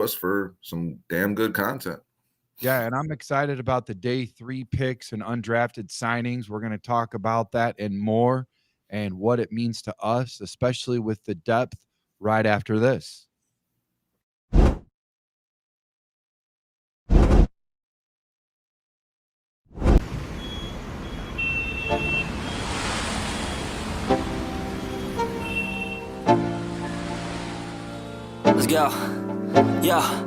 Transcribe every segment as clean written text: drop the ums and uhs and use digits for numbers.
us for some damn good content. Yeah, and I'm excited about the day 3 picks and undrafted signings. We're going to talk about that and more and what it means to us, especially with the depth right after this. Let's go. Yo.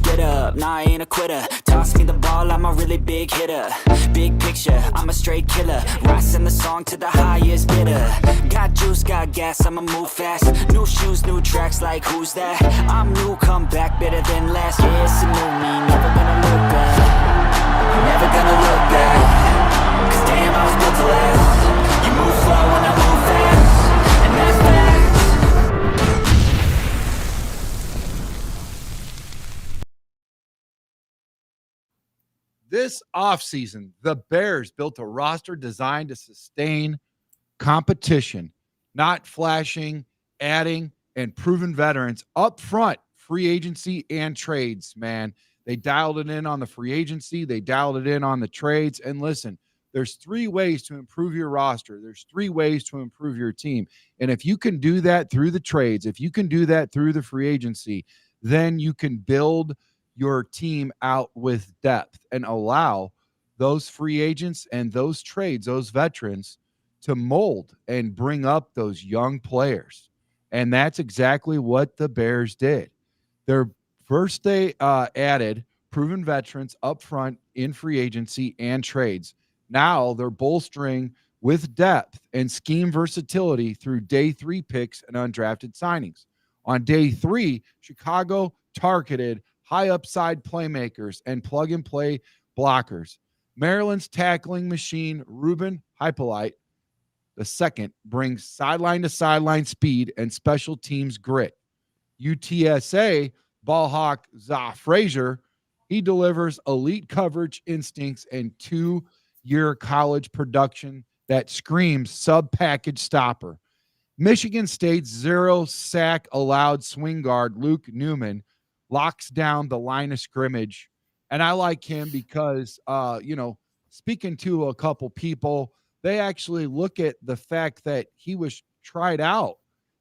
Get up, nah, I ain't a quitter. Toss me the ball, I'm a really big hitter. Big picture, I'm a straight killer. Rising the song to the highest bidder. Got juice, got gas, I'ma move fast. New shoes, new tracks, like who's that? I'm new, come back, better than last. Yeah, it's a new me, never gonna look back. Never gonna look back. Cause damn, I was built to last. You move slow and I move fast. And that's facts. This offseason, the Bears built a roster designed to sustain competition, not flashing, adding, and proven veterans up front, free agency and trades, man. They dialed it in on the free agency, they dialed it in on the trades. And listen, there's 3 ways to improve your roster. There's 3 ways to improve your team. And if you can do that through the trades, if you can do that through the free agency, then you can build your team out with depth and allow those free agents and those trades, those veterans, to mold and bring up those young players. And that's exactly what the Bears did. Their first, they added proven veterans up front in free agency and trades. Now they're bolstering with depth and scheme versatility through day 3 picks and undrafted signings. On day 3, Chicago targeted high upside playmakers and plug and play blockers. Maryland's tackling machine, Ruben Hyppolite, the second, brings sideline to sideline speed and special teams grit. UTSA ball hawk Zah Frazier, he delivers elite coverage instincts and 2-year college production that screams sub package stopper. Michigan State's 0 sack allowed swing guard Luke Newman locks down the line of scrimmage. And I like him because, speaking to a couple people, they actually look at the fact that he was tried out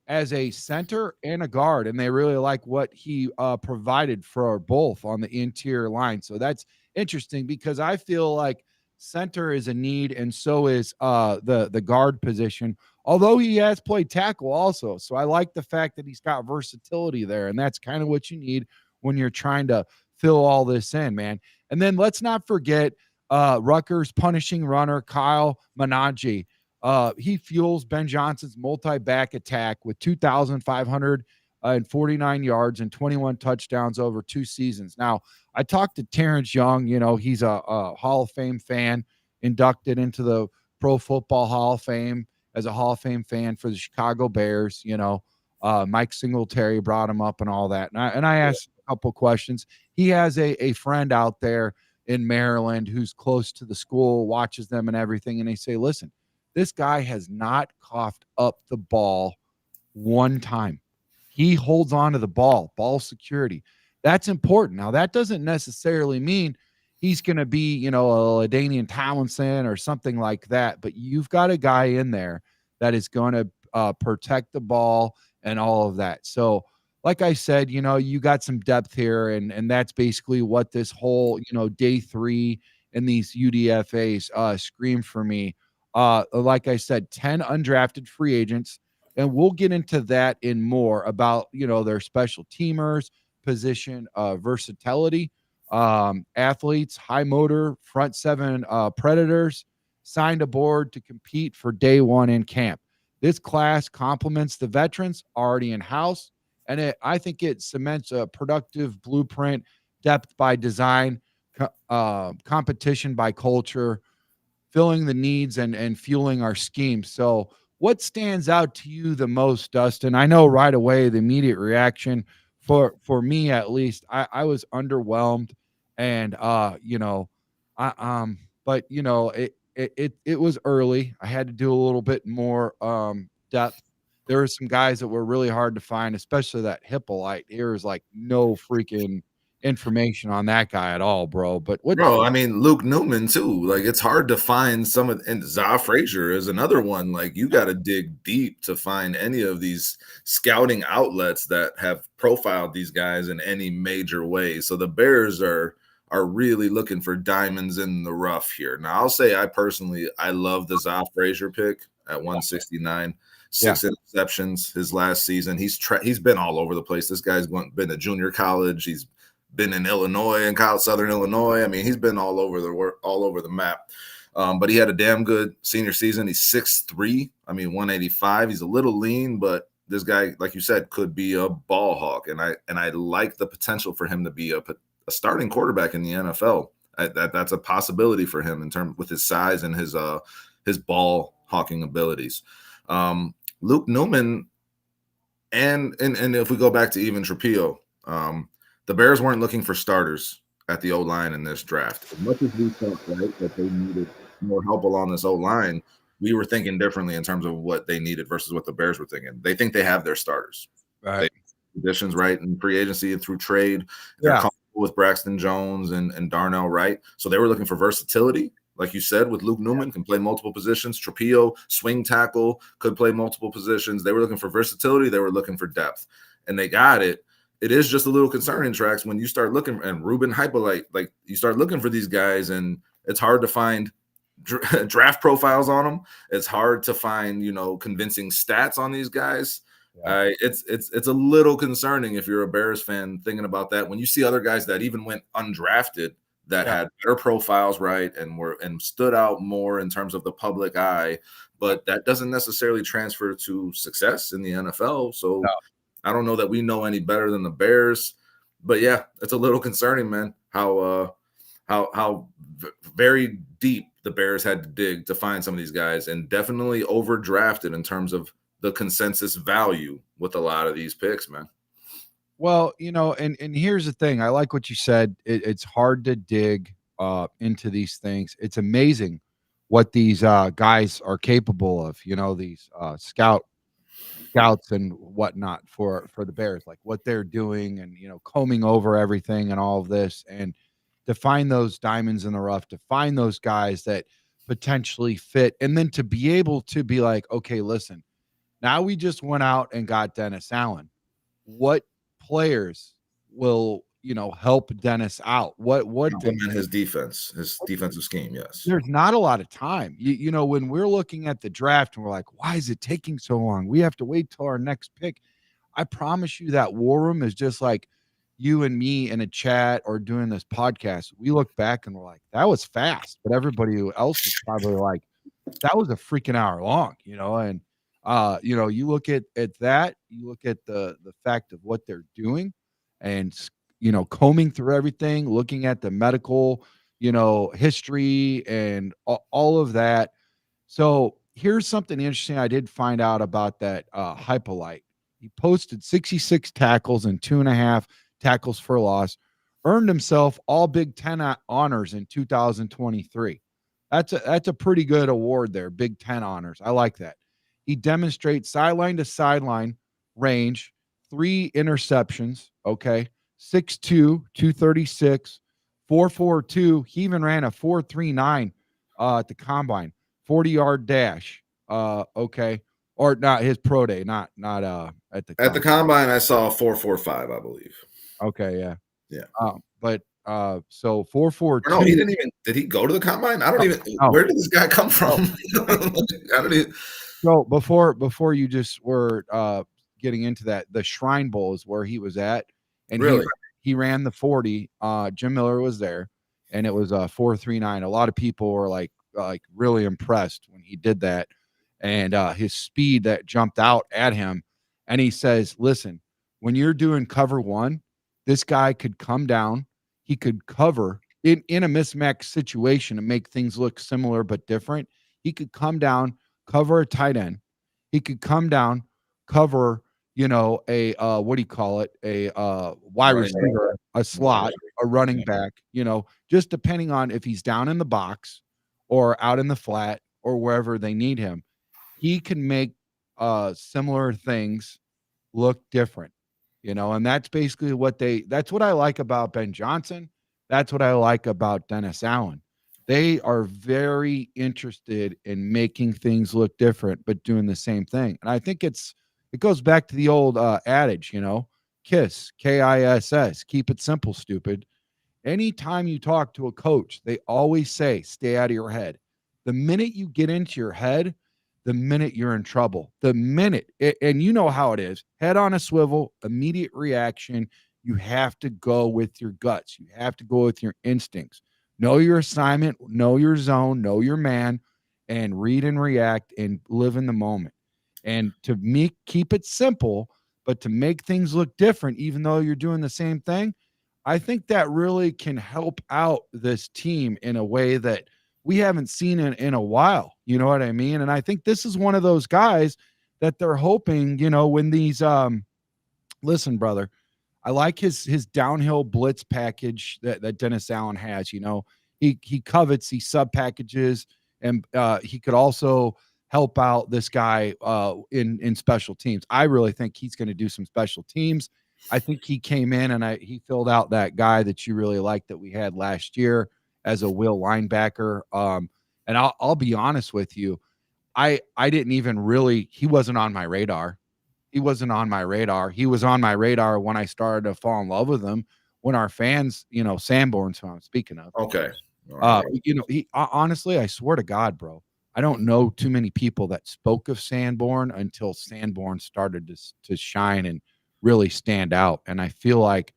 as a center and a guard, and they really like what he provided for both on the interior line. So that's interesting because I feel like center is a need, and so is the guard position. Although he has played tackle also, so I like the fact that he's got versatility there, and that's kind of what you need when you're trying to fill all this in, man. And then let's not forget Rutgers punishing runner Kyle Menage. He fuels Ben Johnson's multi-back attack with 2,549 yards and 21 touchdowns over 2 seasons. Now, I talked to Terrence Young. He's a Hall of Fame fan, inducted into the Pro Football Hall of Fame as a Hall of Fame fan for the Chicago Bears. Mike Singletary brought him up and all that. And I asked a couple questions. He has a friend out there in Maryland who's close to the school, watches them and everything. And they say, listen, this guy has not coughed up the ball one time. He holds on to the ball security. That's important. Now, that doesn't necessarily mean he's going to be, a LaDainian Tomlinson or something like that, but you've got a guy in there that is going to protect the ball and all of that. So, like I said, you got some depth here, and that's basically what this whole, day 3 and these UDFAs scream for me. Like I said, 10 undrafted free agents, and we'll get into that in more about, their special teamers, position versatility, athletes, high motor, front 7 predators signed aboard to compete for day 1 in camp. This class complements the veterans already in house, and I think it cements a productive blueprint, depth by design, competition by culture, filling the needs and fueling our scheme. So what stands out to you the most, Dustin? I know right away the immediate reaction for me, at least, I was underwhelmed, and but it was early. I had to do a little bit more depth there were some guys that were really hard to find, especially that Hyppolite. There was like no freaking information on that guy at all, bro. But what, Bro, I mean, Luke Newman too. Like, it's hard to find some of, and Zah Frazier is another one. Like, you got to dig deep to find any of these scouting outlets that have profiled these guys in any major way. So the Bears are really looking for diamonds in the rough here. Now, I'll say I love the Zah Frazier pick at 169. 6 interceptions his last season. He's been all over the place. This guy's been to junior college. He's been in Illinois and Southern Illinois. I mean, he's been all over the map. But he had a damn good senior season. He's 6'3", 185. He's a little lean, but this guy, like you said, could be a ball hawk. And I like the potential for him to be a starting quarterback in the NFL. That's a possibility for him in terms with his size and his ball hawking abilities. Luke Newman, and if we go back to even Trapillo, the Bears weren't looking for starters at the O-line in this draft. As much as we thought, right, that they needed more help along this O-line, we were thinking differently in terms of what they needed versus what the Bears were thinking. They think they have their starters. right? Additions, right, in free agency and through trade. They're comfortable with Braxton Jones and Darnell Wright. So they were looking for versatility. Like you said, with Luke Newman, can play multiple positions. Trapillo, swing tackle, could play multiple positions. They were looking for versatility. They were looking for depth. And they got it. It is just a little concerning, Trax, when you start looking, and Ruben Hyppolite, like you start looking for these guys, and it's hard to find draft profiles on them. It's hard to find, convincing stats on these guys. Yeah. It's a little concerning if you're a Bears fan thinking about that when you see other guys that even went undrafted that had better profiles, right, and stood out more in terms of the public eye, but that doesn't necessarily transfer to success in the NFL. So I don't know that we know any better than the Bears, but yeah, it's a little concerning, man, how very deep the Bears had to dig to find some of these guys, and definitely overdrafted in terms of the consensus value with a lot of these picks, man. Well, and here's the thing. I like what you said. It's hard to dig into these things. It's amazing what these guys are capable of. These scouts and whatnot for the Bears, like what they're doing and, combing over everything and all of this, and to find those diamonds in the rough, to find those guys that potentially fit. And then to be able to be like, okay, listen, now we just went out and got Dennis Allen. What players will, help Dennis out? What implement his defensive scheme? Yes. There's not a lot of time. When we're looking at the draft and we're like, why is it taking so long? We have to wait till our next pick. I promise you that war room is just like you and me in a chat or doing this podcast. We look back and we're like, that was fast. But everybody else is probably like, that was a freaking hour long, and you look at that, you look at the fact of what they're doing and, combing through everything, looking at the medical, history and all of that. So here's something interesting I did find out about that Hyppolite. He posted 66 tackles and 2.5 tackles for loss, earned himself all Big Ten honors in 2023. That's a pretty good award there, Big Ten honors. I like that. He demonstrates sideline to sideline range, 3 interceptions, okay, 6'2", 236, 4.42. He even ran a 4.39 at the combine, 40-yard dash, okay, or not his pro day, not at the combine. I saw 4.45, I believe. Okay, yeah. But so 4.42. No, he didn't even. Did he go to the combine? I don't even. Where did this guy come from? I don't even. So before you just were getting into that, the Shrine Bowl is where he was at, and really he ran the 40. Jim Miller was there, and it was 4.39. A lot of people were like really impressed when he did that, and his speed that jumped out at him. And he says, "Listen, when you're doing cover one, this guy could come down. He could cover in a mismatch situation and make things look similar but different. He could come down." Cover a tight end. He could come down, cover, a what do you call it? A wide receiver, a slot, a running back, just depending on if he's down in the box or out in the flat or wherever they need him. He can make similar things look different, and that's basically that's what I like about Ben Johnson. That's what I like about Dennis Allen. They are very interested in making things look different, but doing the same thing. And I think it goes back to the old adage, KISS, KISS, keep it simple, stupid. Anytime you talk to a coach, they always say, stay out of your head. The minute you get into your head, the minute you're in trouble, and you know how it is, head on a swivel, immediate reaction. You have to go with your guts. You have to go with your instincts. Know your assignment, know your zone, know your man, and read and react and live in the moment. And to keep it simple, but to make things look different, even though you're doing the same thing, I think that really can help out this team in a way that we haven't seen in a while. You know what I mean? And I think this is one of those guys that they're hoping, when these listen, brother, I like his downhill blitz package that Dennis Allen has. He covets these sub packages, and he could also help out this guy in special teams. I really think he's going to do some special teams. I think he came in and he filled out that guy that you really liked that we had last year as a will linebacker. And I'll be honest with you, I didn't even really. He wasn't on my radar. He wasn't on my radar. He was on my radar when I started to fall in love with him. When our fans, Sanborn's who I'm speaking of. Okay. Right. He honestly, I swear to God, bro, I don't know too many people that spoke of Sanborn until Sanborn started to shine and really stand out. And I feel like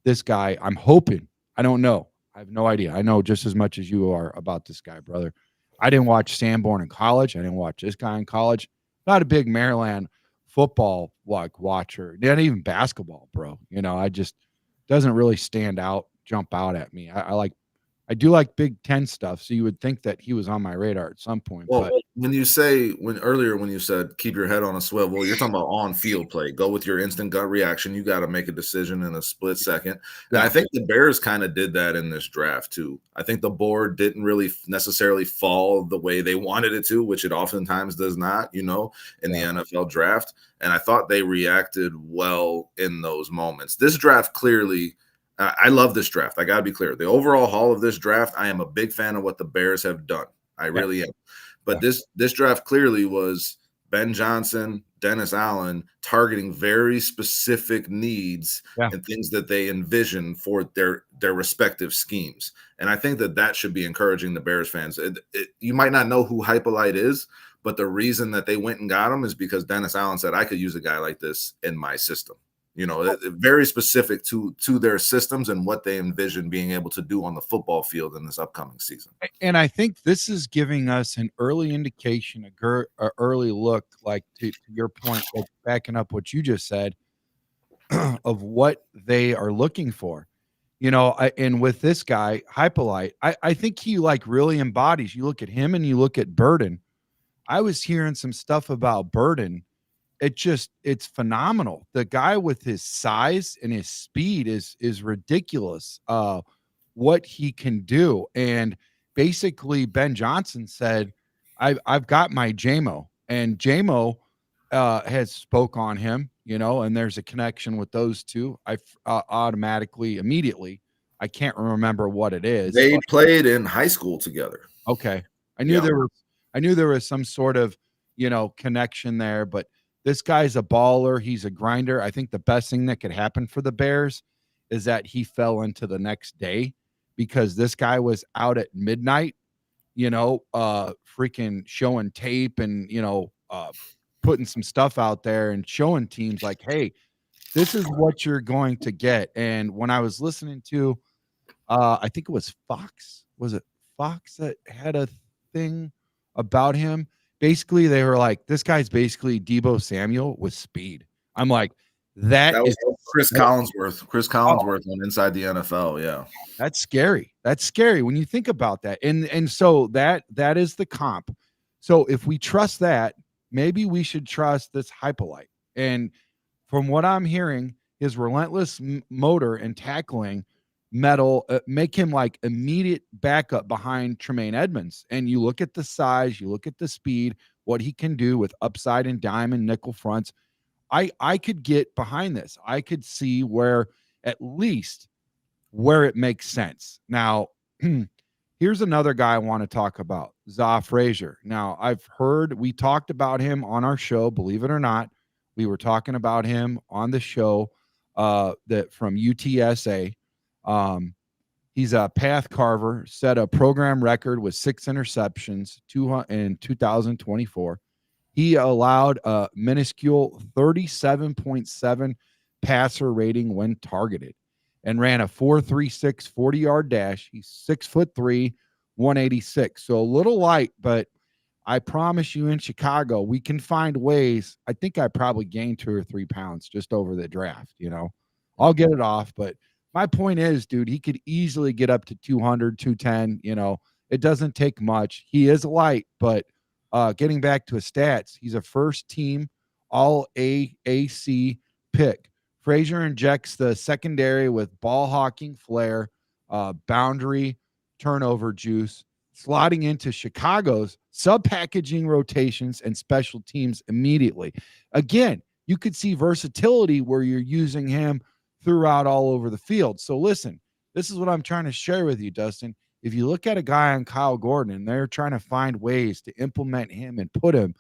this guy, I'm hoping, I don't know. I have no idea. I know just as much as you are about this guy, brother. I didn't watch Sanborn in college. I didn't watch this guy in college. Not a big Maryland football watcher, not even basketball, bro. I just doesn't really jump out at me. I do like Big Ten stuff, so you would think that he was on my radar at some point. Well, but when you said keep your head on a swivel, you're talking about on field play. Go with your instant gut reaction. You got to make a decision in a split second. And I think the Bears kind of did that in this draft too. I think the board didn't really necessarily fall the way they wanted it to, which it oftentimes does not, in the NFL draft. And I thought they reacted well in those moments. This draft clearly. I love this draft. I got to be clear. The overall haul of this draft, I am a big fan of what the Bears have done. I really am. But this draft clearly was Ben Johnson, Dennis Allen targeting very specific needs and things that they envision for their respective schemes. And I think that should be encouraging the Bears fans. You might not know who Hyppolite is, but the reason that they went and got him is because Dennis Allen said, I could use a guy like this in my system. Very specific to their systems and what they envision being able to do on the football field in this upcoming season. And I think this is giving us an early indication, an early look, like to your point, like backing up what you just said, of what they are looking for. And with this guy, Hyppolite, I think he really embodies. You look at him and you look at Burden. I was hearing some stuff about Burden. It's phenomenal. The guy with his size and his speed is ridiculous. What he can do. And basically Ben Johnson said, I've got my JMO, and JMO has spoke on him, and there's a connection with those two. I immediately, I can't remember what it is. They played in high school together. Okay. I knew there was some sort of, connection there, but this guy's a baller. He's a grinder. I think the best thing that could happen for the Bears is that he fell into the next day, because this guy was out at midnight, freaking showing tape and, putting some stuff out there and showing teams like, hey, this is what you're going to get. And when I was listening to, I think it was Fox. Was it Fox that had a thing about him? Basically, they were like, this guy's basically Deebo Samuel with speed. I'm like, that was Chris Collinsworth. Chris Collinsworth on Inside the NFL. Yeah. That's scary. That's scary when you think about that. And so that is the comp. So if we trust that, maybe we should trust this Hyppolite. And from what I'm hearing, his relentless motor and tackling make him like immediate backup behind Tremaine Edmonds. And you look at the size, you look at the speed, what he can do with upside and dime and nickel fronts, I could get behind this. I could see where at least where it makes sense. Now, here's another guy I want to talk about, Zah Frazier. Now, I've heard we talked about him on our show, believe it or not. We were talking about him on the show that from UTSA. He's a path carver, set a program record with 6 interceptions in 2024. He allowed a minuscule 37.7 passer rating when targeted and ran a 4.36 40-yard dash. He's 6'3", 186. So a little light, but I promise you in Chicago, we can find ways. I think I probably gained 2 or 3 pounds just over the draft, I'll get it off. But my point is, dude, he could easily get up to 200, 210. It doesn't take much. He is light, but getting back to his stats, he's a first-team All-AAC pick. Frazier injects the secondary with ball-hawking flair, boundary turnover juice, slotting into Chicago's sub-packaging rotations and special teams immediately. Again, you could see versatility where you're using him throughout all over the field. So listen, this is what I'm trying to share with you, Dustin. If you look at a guy on Kyle Gordon and they're trying to find ways to implement him and put him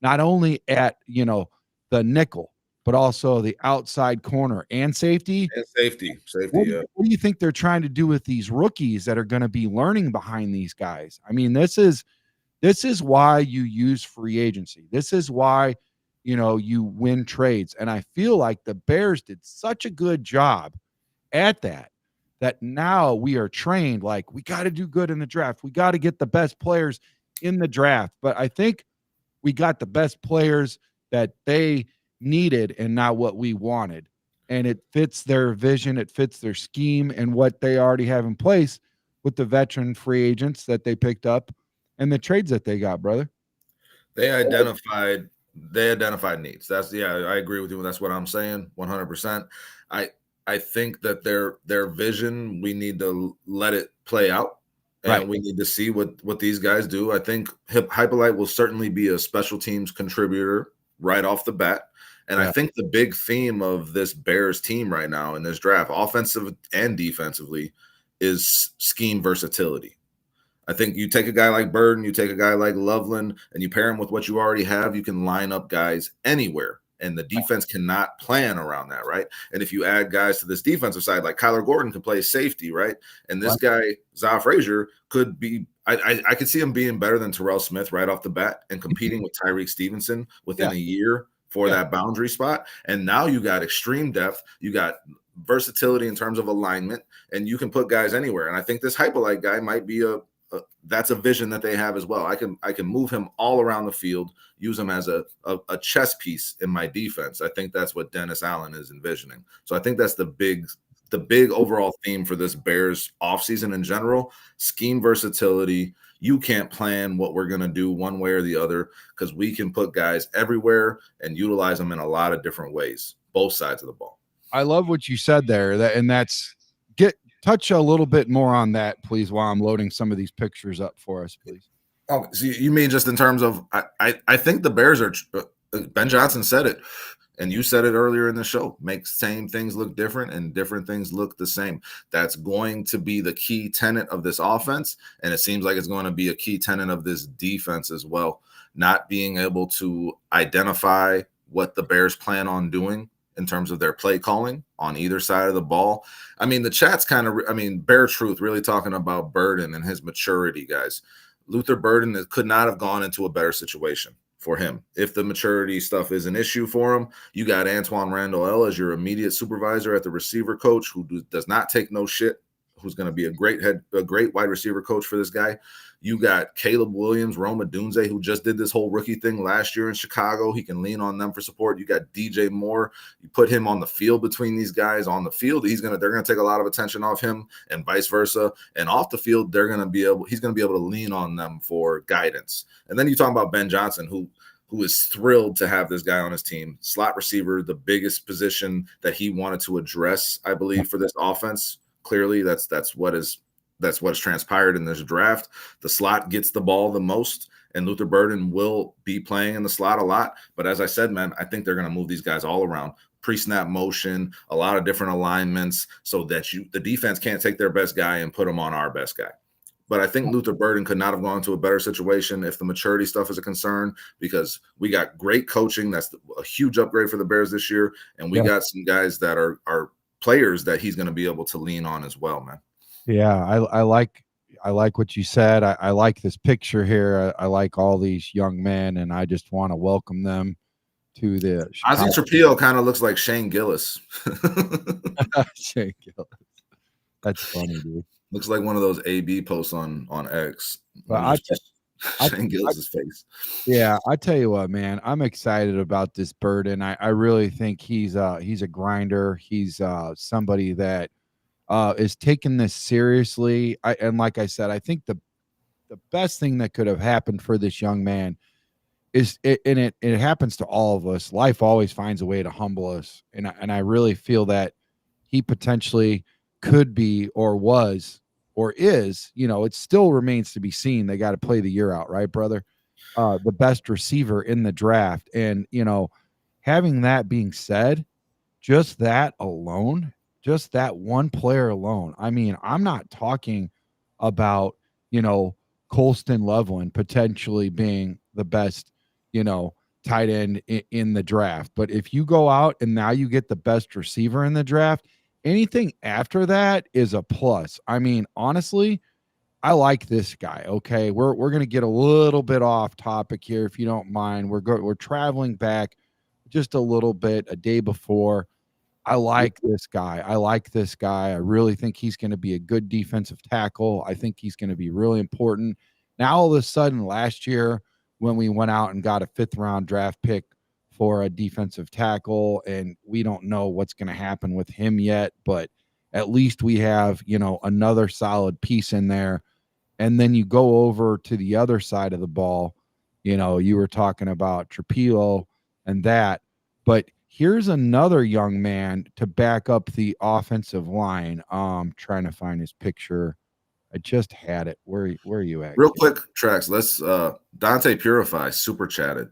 not only at, the nickel, but also the outside corner and safety. And safety. What Yeah. do you think they're trying to do with these rookies that are going to be learning behind these guys? I mean, this is why you use free agency. This is why, you win trades. And I feel like the Bears did such a good job at that now we are trained, like, we got to do good in the draft. We got to get the best players in the draft. But I think we got the best players that they needed and not what we wanted. And it fits their vision. It fits their scheme and what they already have in place with the veteran free agents that they picked up and the trades that they got, brother. They identified needs. I agree with you. That's what I'm saying. 100%. I think that their vision, we need to let it play out, and right. We need to see what these guys do. I think Hyppolite will certainly be a special teams contributor right off the bat. And I think the big theme of this Bears team right now in this draft, offensive and defensively, is scheme versatility. I think you take a guy like Burden, you take a guy like Loveland, and you pair him with what you already have, you can line up guys anywhere. And the defense cannot plan around that, right? And if you add guys to this defensive side, like Kyler Gordon can play safety, right? And this guy, Zah Frazier, could be I could see him being better than Terrell Smith right off the bat and competing with Tyreek Stevenson within a year for that boundary spot. And now you got extreme depth, you got versatility in terms of alignment, and you can put guys anywhere. And I think this Hyppolite guy might be that's a vision that they have as well. I can move him all around the field, use him as a chess piece in my defense. I think that's what Dennis Allen is envisioning. So I think that's the big overall theme for this Bears offseason in general. Scheme versatility. You can't plan what we're going to do one way or the other because we can put guys everywhere and utilize them in a lot of different ways, both sides of the ball. I love what you said there. Touch a little bit more on that, please, while I'm loading some of these pictures up for us, please. Oh, so you mean just in terms of I think the Bears are Ben Johnson said it, and you said it earlier in the show, make same things look different and different things look the same. That's going to be the key tenet of this offense, and it seems like it's going to be a key tenet of this defense as well, not being able to identify what the Bears plan on doing in terms of their play calling on either side of the ball. I mean, the chat's Bear Truth really talking about Burden and his maturity, guys. Luther Burden could not have gone into a better situation for him. If the maturity stuff is an issue for him, you got Antoine Randall L as your immediate supervisor at the receiver coach who does not take no shit, who's going to be a great wide receiver coach for this guy. You got Caleb Williams, Roma Dunze, who just did this whole rookie thing last year in Chicago. He can lean on them for support. You got DJ Moore. You put him on the field between these guys. On the field, they're going to take a lot of attention off him, and vice versa. And off the field, he's going to be able to lean on them for guidance. And then you talk about Ben Johnson, who is thrilled to have this guy on his team. Slot receiver, the biggest position that he wanted to address, I believe, for this offense. Clearly, that's what his that's what's transpired in this draft. The slot gets the ball the most, and Luther Burden will be playing in the slot a lot. But as I said, man, I think they're going to move these guys all around. Pre-snap motion, a lot of different alignments, so that the defense can't take their best guy and put him on our best guy. But I think Luther Burden could not have gone to a better situation if the maturity stuff is a concern, because we got great coaching. That's a huge upgrade for the Bears this year. And we got some guys that are players that he's going to be able to lean on as well, man. Yeah, I like what you said. I like this picture here. I like all these young men, and I just want to welcome them to the Ozzie Trapillo kind of looks like Shane Gillis. Shane Gillis. That's funny, dude. Looks like one of those AB posts on X. But Shane Gillis' face. Yeah, I tell you what, man, I'm excited about this Burden. I really think he's a grinder. He's somebody that is taking this seriously. And like I said, I think the best thing that could have happened for this young man is it happens to all of us. Life always finds a way to humble us. And I really feel that he potentially could be, or was, or is, it still remains to be seen. They got to play the year out, right, brother? The best receiver in the draft. And, having that being said, just that alone, just that one player alone. I mean, I'm not talking about, Colston Loveland potentially being the best, tight end in the draft. But if you go out and now you get the best receiver in the draft, anything after that is a plus. I mean, honestly, I like this guy. Okay, we're going to get a little bit off topic here, if you don't mind. We're traveling back just a little bit a day before. I like this guy. I really think he's going to be a good defensive tackle. I think he's going to be really important. Now, all of a sudden, last year when we went out and got a 5th round draft pick for a defensive tackle, and we don't know what's going to happen with him yet, but at least we have, another solid piece in there. And then you go over to the other side of the ball, you were talking about Trapillo and that, but here's another young man to back up the offensive line. Trying to find his picture. I just had it. Where are you at? Real quick, Trax. Let's Dante Purify super chatted.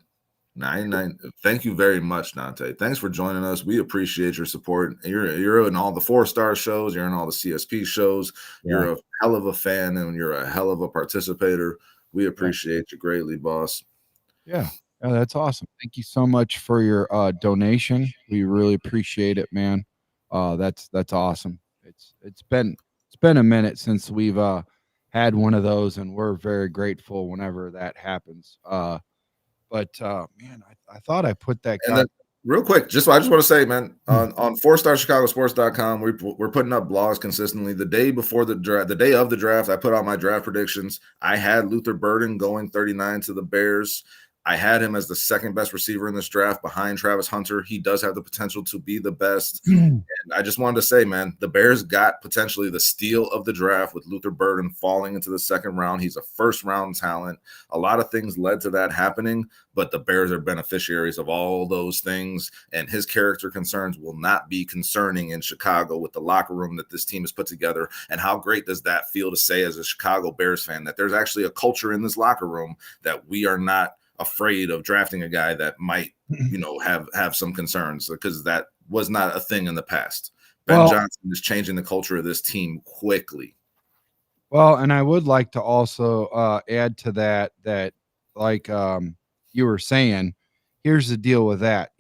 99. Thank you very much, Dante. Thanks for joining us. We appreciate your support. You're in all the 4-star shows. You're in all the CSP shows. Yeah. You're a hell of a fan, and you're a hell of a participator. We appreciate you greatly, boss. Yeah. Oh, that's awesome. Thank you so much for your donation. We really appreciate it, man. That's awesome. It's been a minute since we've had one of those, and we're very grateful whenever that happens. But man, I thought I put that guy. Then, real quick, I just want to say, man, on 4starchicagosports.com, we're putting up blogs consistently. The day before the draft, the day of the draft, I put out my draft predictions. I had Luther Burden going 39 to the Bears. I had him as the 2nd best receiver in this draft behind Travis Hunter. He does have the potential to be the best. And I just wanted to say, man, the Bears got potentially the steal of the draft with Luther Burden falling into the 2nd round. He's a 1st-round talent. A lot of things led to that happening, but the Bears are beneficiaries of all those things, and his character concerns will not be concerning in Chicago with the locker room that this team has put together. And how great does that feel to say as a Chicago Bears fan that there's actually a culture in this locker room that we are not afraid of drafting a guy that might, have some concerns, because that was not a thing in the past. Ben Johnson is changing the culture of this team quickly. Well, and I would like to also add to that like you were saying, here's the deal with that.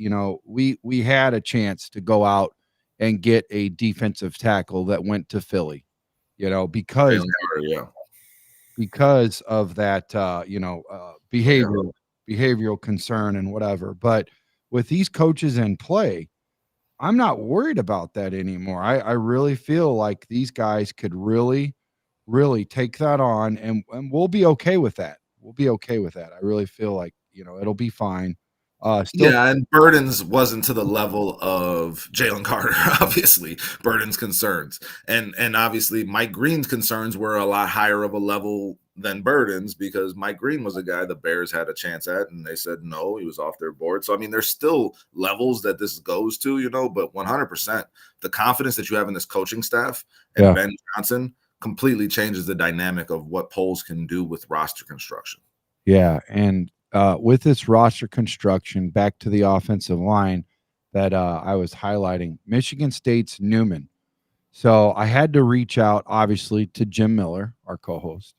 We had a chance to go out and get a defensive tackle that went to Philly, because of that, behavioral concern and whatever. But with these coaches in play, I'm not worried about that anymore. I really feel like these guys could really, really take that on, and we'll be okay with that. I really feel like, it'll be fine. And Burden's wasn't to the level of Jalen Carter, obviously. Burden's concerns. And obviously Mike Green's concerns were a lot higher of a level than Burden's, because Mike Green was a guy the Bears had a chance at, and they said no, he was off their board. So, I mean, there's still levels that this goes to, but 100%, the confidence that you have in this coaching staff and Ben Johnson completely changes the dynamic of what polls can do with roster construction. Yeah, and with this roster construction, back to the offensive line that I was highlighting, Michigan State's Newman. So I had to reach out, obviously, to Jim Miller, our co-host,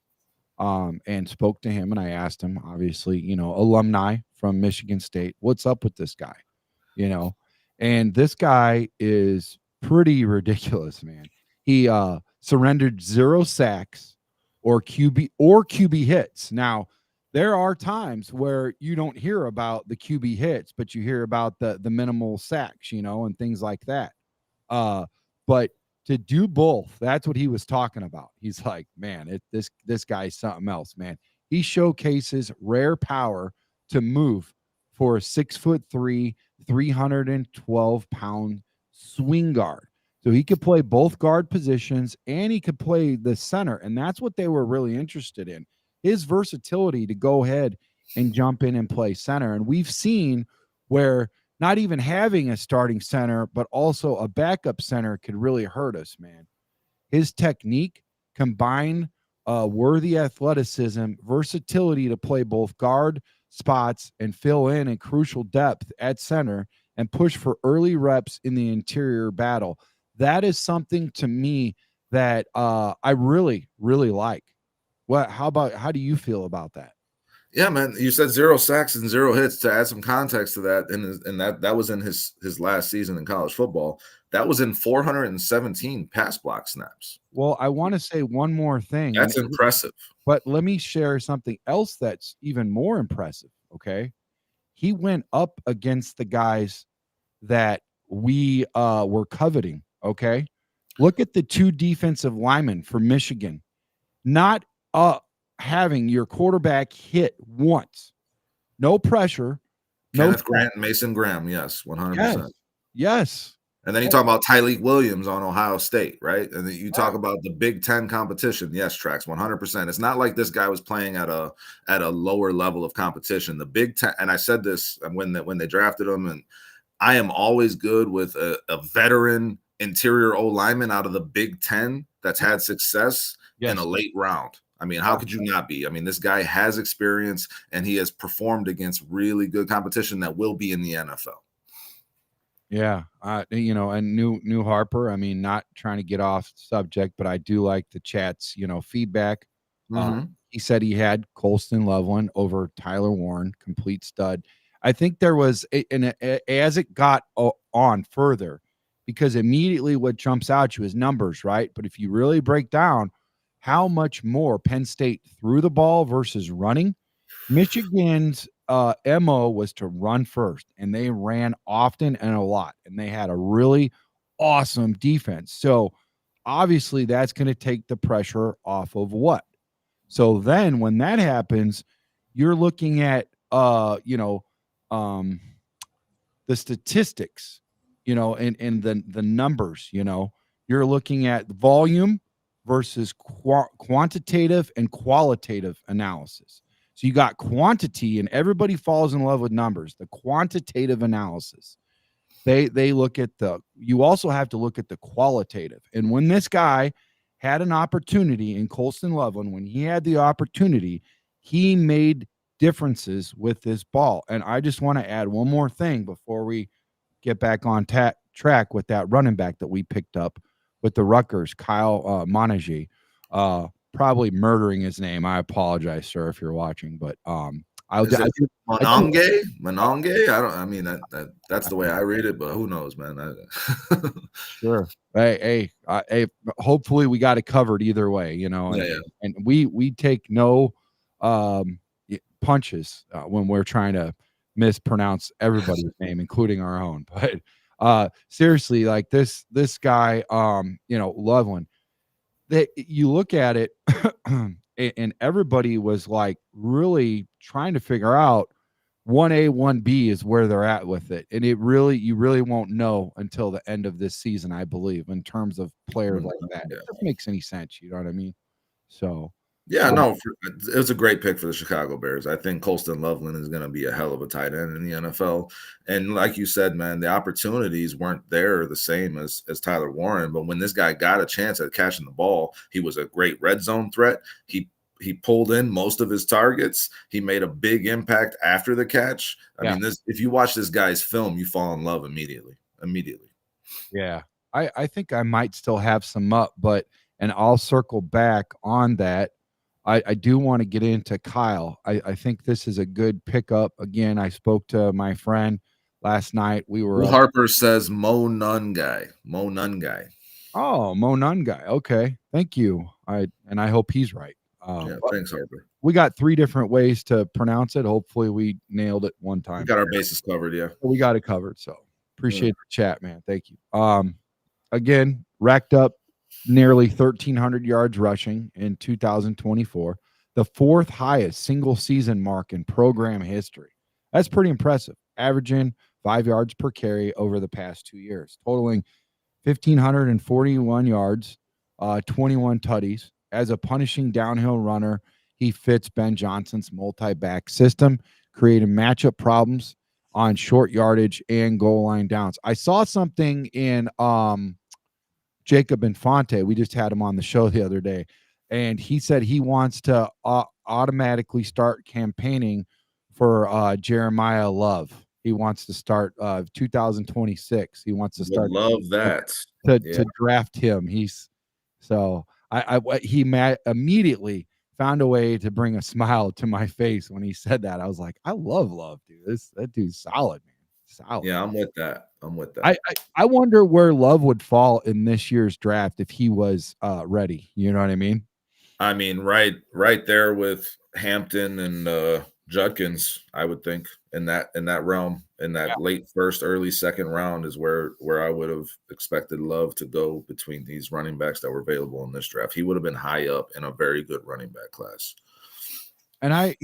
and spoke to him, and I asked him, obviously, alumni from Michigan State, what's up with this guy? And this guy is pretty ridiculous, man. He surrendered 0 sacks or QB hits. Now, there are times where you don't hear about the QB hits, but you hear about the minimal sacks, and things like that. But to do both, that's what he was talking about. He's like, man, this guy's something else, man. He showcases rare power to move for a 6'3", 312-pound swing guard. So he could play both guard positions and he could play the center. And that's what they were really interested in. His versatility to go ahead and jump in and play center. And we've seen where not even having a starting center, but also a backup center could really hurt us, man. His technique combined worthy athleticism, versatility to play both guard spots and fill in crucial depth at center and push for early reps in the interior battle. That is something to me that I really, really like. How do you feel about that? Yeah, man, you said 0 sacks and 0 hits. To add some context to that, and that was in his last season in college football. That was in 417 pass block snaps. Well, I want to say one more thing. That's impressive. But let me share something else that's even more impressive, okay? He went up against the guys that we were coveting, okay? Look at the 2 defensive linemen for Michigan. Not having your quarterback hit once. No pressure. Kenneth Grant and Mason Graham, yes, 100%. Yes. And then you talk about Tyleik Williams on Ohio State, right? And then you talk about the Big Ten competition. Yes, Trax, 100%. It's not like this guy was playing at a lower level of competition. The Big Ten, and I said this when they drafted him, and I am always good with a veteran interior O lineman out of the Big Ten that's had success in a late round. I mean, how could you not be? I mean, this guy has experience and he has performed against really good competition that will be in the NFL. Yeah. And new Harper, I mean, not trying to get off subject, but I do like the chat's, feedback. He said he had Colston Loveland over Tyler Warren, complete stud. I think there was, as it got on further, because immediately what jumps out you is numbers, right? But if you really break down how much more Penn State threw the ball versus running, Michigan's MO was to run first, and they ran often and a lot, and they had a really awesome defense. So obviously that's going to take the pressure off of what? So then when that happens, you're looking at the statistics, and the numbers, you're looking at volume versus quantitative and qualitative analysis. So you got quantity, and everybody falls in love with numbers. The quantitative analysis, they look at you also have to look at the qualitative. And when this guy had an opportunity in Colston Loveland, when he had the opportunity, he made differences with this ball. And I just want to add one more thing before we get back on track with that running back that we picked up with the Rutgers, Kyle Monaghy, probably murdering his name. I apologize, sir, if you're watching, but Mononge? I mean that's the way I read it, but who knows, man? Sure. Hey, hopefully we got it covered either way, and we take no punches when we're trying to mispronounce everybody's name, including our own. But seriously, like this guy, Loveland, that you look at it and everybody was like really trying to figure out 1A, 1B is where they're at with it. And you really won't know until the end of this season, I believe, in terms of players like that. It doesn't make any sense. You know what I mean? So Yeah, no, it was a great pick for the Chicago Bears. I think Colston Loveland is going to be a hell of a tight end in the NFL. And like you said, man, the opportunities weren't there the same as Tyler Warren. But when this guy got a chance at catching the ball, he was a great red zone threat. He pulled in most of his targets. He made a big impact after the catch. I mean, if you watch this guy's film, you fall in love immediately. Yeah. I think I might still have some up, and I'll circle back on that. I do want to get into Kyle. I think this is a good pickup. Again, I spoke to my friend last night. We were Harper says Mo Nunn guy. Oh, Mo Nunn guy. Okay. Thank you. I hope he's right. Yeah, thanks, Harper. We got 3 different ways to pronounce it. Hopefully we nailed it one time. We got our bases covered, yeah. We got it covered. So appreciate the chat, man. Thank you. Again, racked up nearly 1,300 yards rushing in 2024, the 4th highest single season mark in program history. That's pretty impressive. Averaging 5 yards per carry over the past 2 years, totaling 1,541 yards, 21 tutties. As a punishing downhill runner, he fits Ben Johnson's multi-back system, creating matchup problems on short yardage and goal line downs. I saw something in Jacob Infante. We just had him on the show the other day, and he said he wants to automatically start campaigning for Jeremiah Love. He wants to start 2026. He wants to start. Love that to draft him. He immediately found a way to bring a smile to my face when he said that. I was like, I love Love, dude. That dude's solid, man. Solid. Yeah, I'm with that. I wonder where Love would fall in this year's draft if he was ready. You know what I mean? I mean, right there with Hampton and Judkins, I would think in that realm, in that late first, early second round is where I would have expected Love to go between these running backs that were available in this draft. He would have been high up in a very good running back class. And I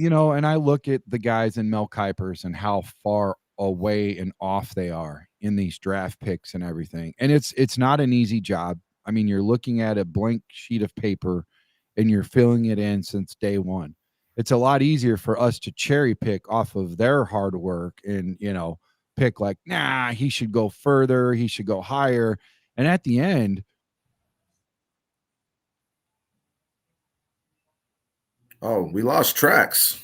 look at the guys in Mel Kiper's and how far away and off they are in these draft picks and everything. And it's not an easy job. I mean, you're looking at a blank sheet of paper and you're filling it in since day one. It's a lot easier for us to cherry pick off of their hard work and, pick like, nah, he should go further. He should go higher. And at the end, oh, we lost tracks.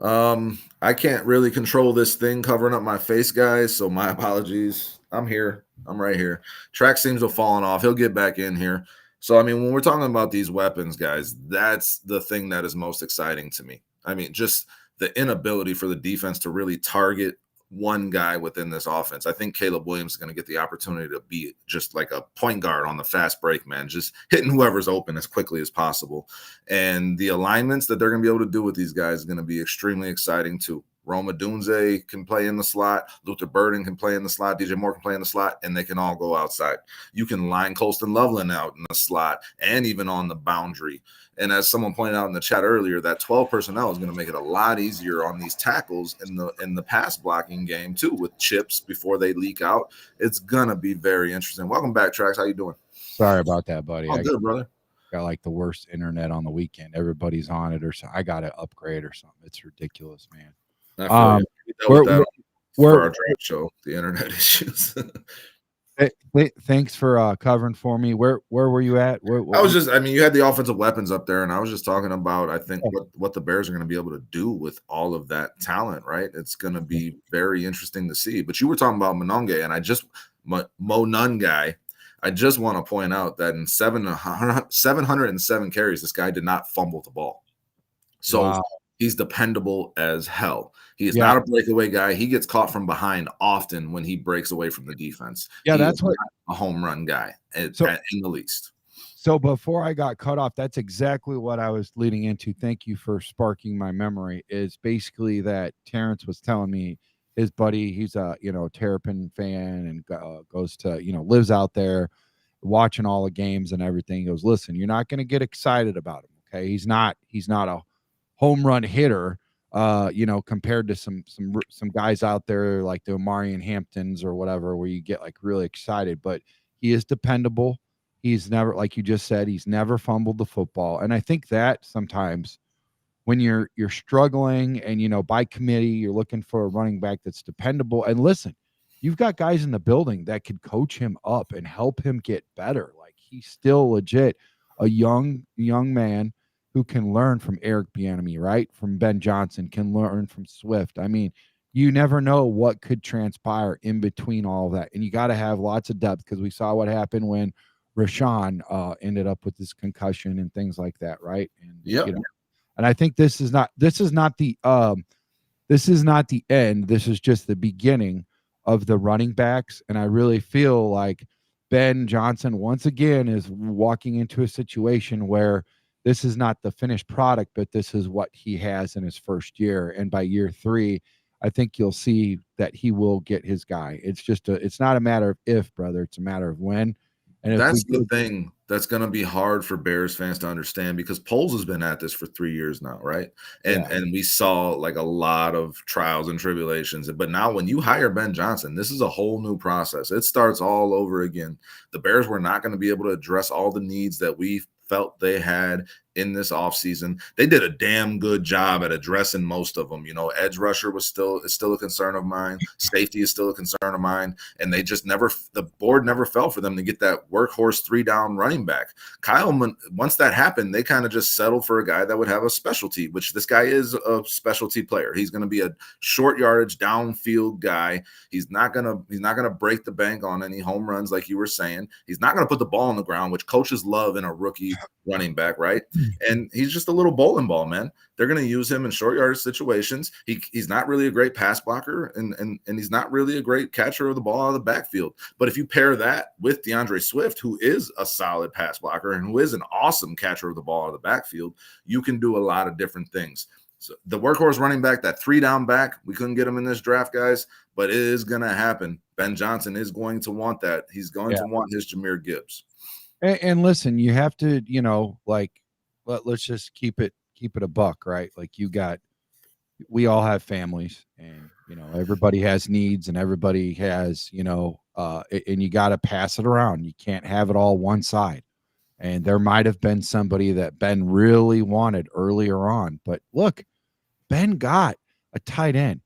I can't really control this thing covering up my face, guys, so my apologies. I'm here. I'm right here. Track seems to have fallen off. He'll get back in here. So, I mean, when we're talking about these weapons, guys, that's the thing that is most exciting to me. I mean, just the inability for the defense to really target one guy within this offense. I think Caleb Williams is going to get the opportunity to be just like a point guard on the fast break, man, just hitting whoever's open as quickly as possible. And the alignments that they're going to be able to do with these guys is going to be extremely exciting too. Roma Dunze can play in the slot. Luther Burden can play in the slot. DJ Moore can play in the slot, and they can all go outside. You can line Colston Loveland out in the slot and even on the boundary. And as someone pointed out in the chat earlier, that 12 personnel is going to make it a lot easier on these tackles in the pass blocking game too, with chips before they leak out. It's going to be very interesting. Welcome back, Trax. How you doing? Sorry about that, buddy. Oh, good, brother. Got like the worst internet on the weekend. Everybody's on it or so. I got to upgrade or something. It's ridiculous, man. For our draft show, the internet issues. Thanks for covering for me. Where were you at? You had the offensive weapons up there, and I was just talking about, I think, what the Bears are going to be able to do with all of that talent, right? It's going to be very interesting to see. But you were talking about Mononge, and Mo Nunn guy. I just want to point out that in 707 carries, this guy did not fumble the ball. So he's dependable as hell. He is not a breakaway guy. He gets caught from behind often when he breaks away from the defense. Yeah, that's what a home run guy in the least. So before I got cut off, that's exactly what I was leading into. Thank you for sparking my memory. Is basically that Terrence was telling me his buddy, he's a Terrapin fan and goes to lives out there watching all the games and everything. He goes, listen, you're not going to get excited about him. Okay, he's not a home run hitter, compared to some guys out there like the Omarion Hamptons or whatever, where you get like really excited. But he is dependable. He's never, like you just said, he's never fumbled the football. And I think that sometimes when you're struggling and, by committee, you're looking for a running back that's dependable. And listen, you've got guys in the building that could coach him up and help him get better. Like, he's still legit a young man who can learn from Eric Bieniemy, right? From Ben Johnson, can learn from Swift. I mean, you never know what could transpire in between all of that. And you got to have lots of depth, because we saw what happened when Rashawn ended up with this concussion and things like that, right? And and I think this is not the end. This is just the beginning of the running backs. And I really feel like Ben Johnson once again is walking into a situation where this is not the finished product, but this is what he has in his first year. And by year 3, I think you'll see that he will get his guy. It's not a matter of if, brother. It's a matter of when. And that's the thing that's going to be hard for Bears fans to understand, because Poles has been at this for 3 years now, right? And we saw like a lot of trials and tribulations. But now when you hire Ben Johnson, this is a whole new process. It starts all over again. The Bears were not going to be able to address all the needs that we felt they had in this offseason. They did a damn good job at addressing most of them. Edge rusher is still a concern of mine. Safety is still a concern of mine. And they just the board never fell for them to get that workhorse 3-down running back. Kyle, once that happened, they kind of just settled for a guy that would have a specialty, which this guy is a specialty player. He's going to be a short yardage downfield guy. He's not going to break the bank on any home runs, like you were saying. He's not going to put the ball on the ground, which coaches love in a rookie running back, right? And he's just a little bowling ball, man. They're going to use him in short yardage situations. He's not really a great pass blocker, and he's not really a great catcher of the ball out of the backfield. But if you pair that with DeAndre Swift, who is a solid pass blocker and who is an awesome catcher of the ball out of the backfield, you can do a lot of different things. So the workhorse running back, that 3-down back, we couldn't get him in this draft, guys, but it is going to happen. Ben Johnson is going to want that. He's going to want his Jahmyr Gibbs. And listen, you have to, let's just keep it a buck, right? Like, we all have families, and everybody has needs, and everybody has, and you got to pass it around. You can't have it all one side. And there might have been somebody that Ben really wanted earlier on, but look, Ben got a tight end.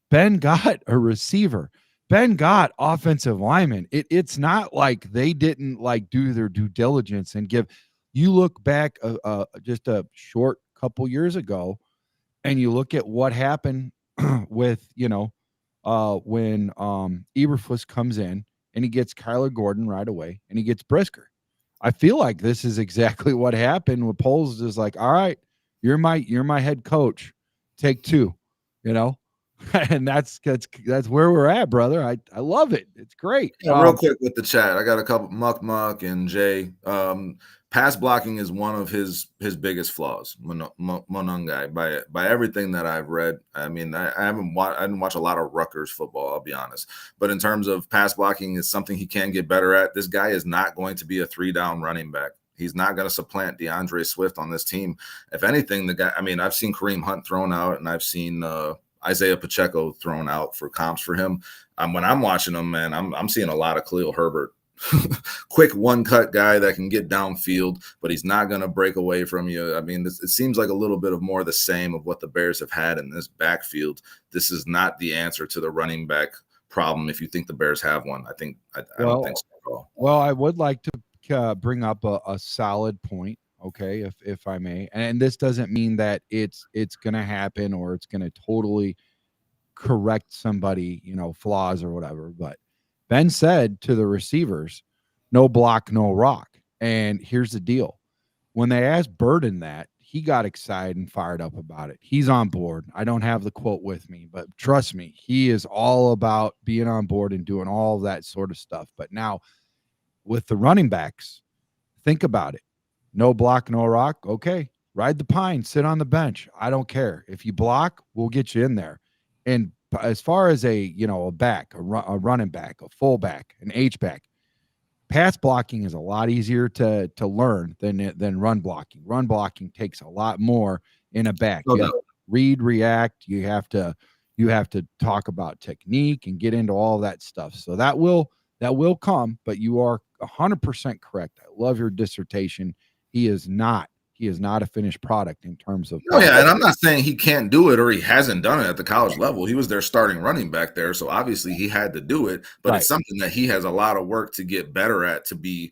Ben got a receiver. Ben got offensive linemen. It's not like they didn't do their due diligence and give. You look back just a short couple years ago, and you look at what happened with when Eberflus comes in and he gets Kyler Gordon right away, and he gets Brisker. I feel like this is exactly what happened with Poles. Is like, all right, you're my head coach. Take 2, and that's where we're at, brother. I love it. It's great. Real quick with the chat, I got a couple. Muck and Jay. Pass blocking is one of his biggest flaws. Monungai, by everything that I've read. I mean, I didn't watch a lot of Rutgers football, I'll be honest. But in terms of pass blocking, is something he can get better at. This guy is not going to be a 3-down running back. He's not going to supplant DeAndre Swift on this team. If anything, the guy. I mean, I've seen Kareem Hunt thrown out, and I've seen Isaiah Pacheco thrown out for comps for him. When I'm watching him, man, I'm seeing a lot of Khalil Herbert. Quick one-cut guy that can get downfield, but he's not going to break away from you. I mean, it seems like a little bit of more of the same of what the Bears have had in this backfield. This is not the answer to the running back problem if you think the Bears have one. I don't think so at all. Well, I would like to bring up a solid point, okay, if I may. And this doesn't mean that it's going to happen or it's going to totally correct somebody, flaws or whatever, but Ben said to the receivers, no block, no rock. And here's the deal. When they asked Burden that, he got excited and fired up about it. He's on board. I don't have the quote with me, but trust me, he is all about being on board and doing all of that sort of stuff. But now with the running backs, think about it. No block, no rock. Okay, ride the pine, sit on the bench. I don't care. If you block, we'll get you in there. And as far as a back, a running back, a fullback, an H-back, pass blocking is a lot easier to learn than run blocking. Run blocking takes a lot more in a back. You have to read, react. You have to talk about technique and get into all that stuff. So that will come, but you are 100% correct. I love your dissertation. He is not a finished product in terms of. Oh yeah, and I'm not saying he can't do it or he hasn't done it at the college level. He was their starting running back there, so obviously he had to do it. But it's something that he has a lot of work to get better at to be,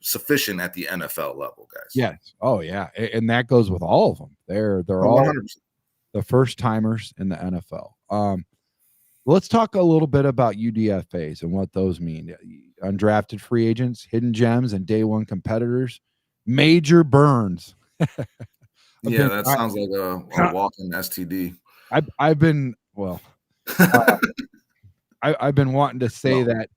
sufficient at the NFL level, guys. Yes. Oh yeah, and that goes with all of them. They're all 100%. The first timers in the NFL. Let's talk a little bit about UDFAs and what those mean. Undrafted free agents, hidden gems, and day one competitors. Major burns. Yeah, that sounds like a walking STD. I've been I've been wanting to say that.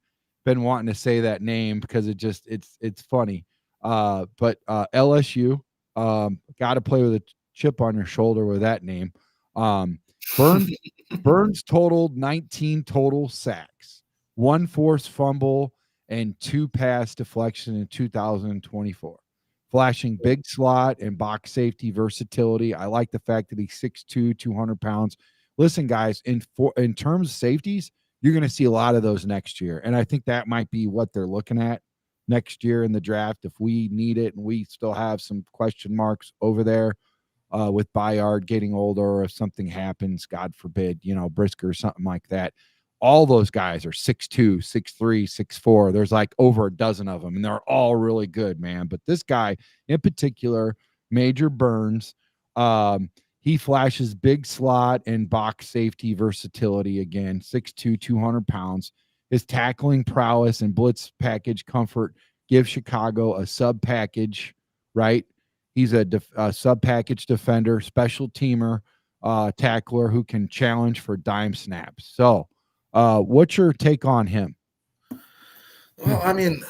Been wanting to say that name because it's funny. But LSU, got to play with a chip on your shoulder with that name. Burns totaled 19 total sacks, 1 forced fumble, and 2 pass deflection in 2024. Flashing big slot and box safety versatility. I like the fact that he's 6'2", 200 pounds. Listen, guys, in terms of safeties, you're going to see a lot of those next year. And I think that might be what they're looking at next year in the draft if we need it and we still have some question marks over there with Bayard getting older or if something happens, God forbid, Brisker or something like that. All those guys are 6'2", 6'3", 6'4". There's like over a dozen of them, and they're all really good, man. But this guy in particular, Major Burns, he flashes big slot and box safety versatility again, 6'2", 200 pounds. His tackling prowess and blitz package comfort give Chicago a sub-package, right? He's a sub-package defender, special teamer, tackler who can challenge for dime snaps. So, what's your take on him? Well, I mean,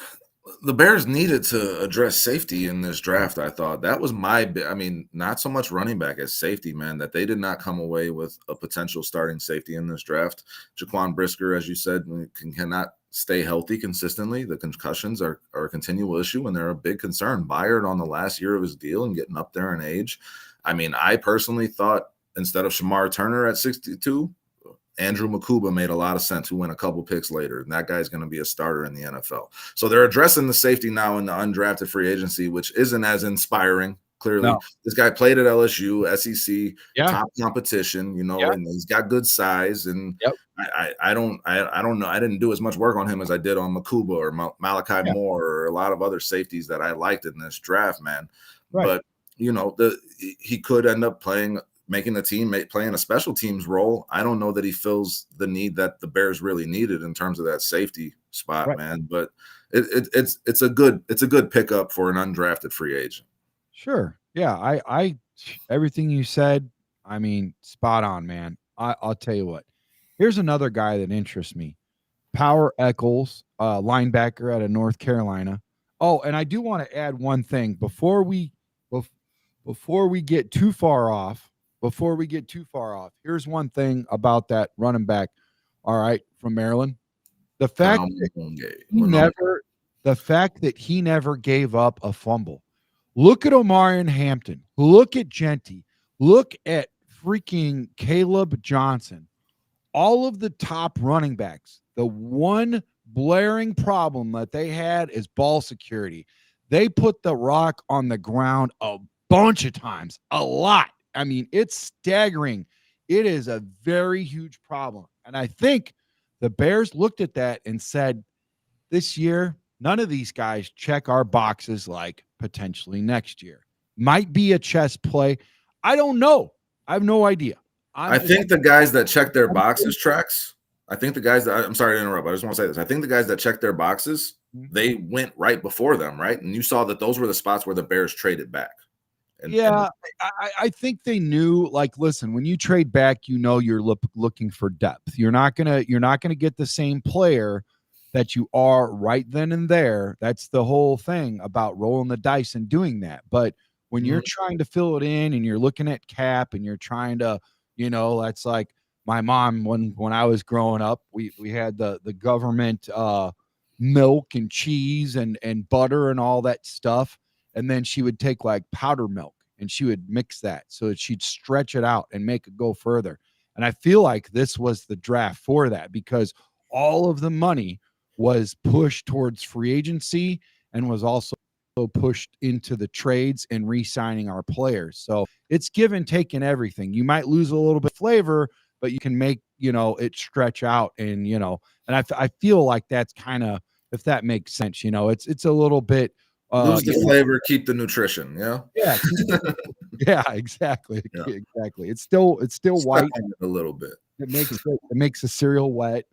the Bears needed to address safety in this draft. I thought that was not so much running back as safety, man, that they did not come away with a potential starting safety in this draft. Jaquan Brisker, as you said, cannot stay healthy consistently. The concussions are a continual issue, and they're a big concern. Bayard on the last year of his deal and getting up there in age. I mean, I personally thought instead of Shamar Turner at 62, Andrew Makuba made a lot of sense, who went a couple picks later, and that guy's going to be a starter in the NFL. So they're addressing the safety now in the undrafted free agency, which isn't as inspiring. Clearly, This guy played at LSU, SEC, top competition, and he's got good size. And I don't know. I didn't do as much work on him as I did on Makuba or Malachi Moore or a lot of other safeties that I liked in this draft, man. Right. But he could end up making the team, playing a special teams role. I don't know that he fills the need that the Bears really needed in terms of that safety spot, man. But it's a good pickup for an undrafted free agent. Sure. Yeah. I everything you said, I mean, spot on, man. I'll tell you what. Here's another guy that interests me. Power Echols, linebacker out of North Carolina. Oh, and I do want to add one thing before we get too far off. Here's one thing about that running back, all right, from Maryland. The fact that he never gave up a fumble. Look at Omarion Hampton. Look at Genty. Look at freaking Caleb Johnson. All of the top running backs. The one blaring problem that they had is ball security. They put the rock on the ground a bunch of times, a lot. I mean, it's staggering. It is a very huge problem. And I think the Bears looked at that and said, this year, none of these guys check our boxes like potentially next year. Might be a chess play. I don't know. I have no idea. I think the guys that check their boxes tracks. I think the guys that I'm sorry to interrupt. I just want to say this. I think the guys that check their boxes, they went right before them, right? And you saw that those were the spots where the Bears traded back. I think they knew, like, listen, when you trade back, you're looking for depth. You're not gonna get the same player that you are right then and there. That's the whole thing about rolling the dice and doing that. But when you're trying to fill it in and you're looking at cap and you're trying to, that's like my mom when I was growing up, we had the government milk and cheese and butter and all that stuff. And then she would take like powder milk and she would mix that so that she'd stretch it out and make it go further. And I feel like this was the draft for that because all of the money was pushed towards free agency and was also pushed into the trades and re-signing our players. So it's give and take in everything. You might lose a little bit of flavor, but you can make, it stretch out. And, and I feel like that's kind of, if that makes sense, it's a little bit, lose the flavor, keep the nutrition. Yeah. Yeah, exactly. Yeah. Exactly. It's still white a little bit. It makes the cereal wet.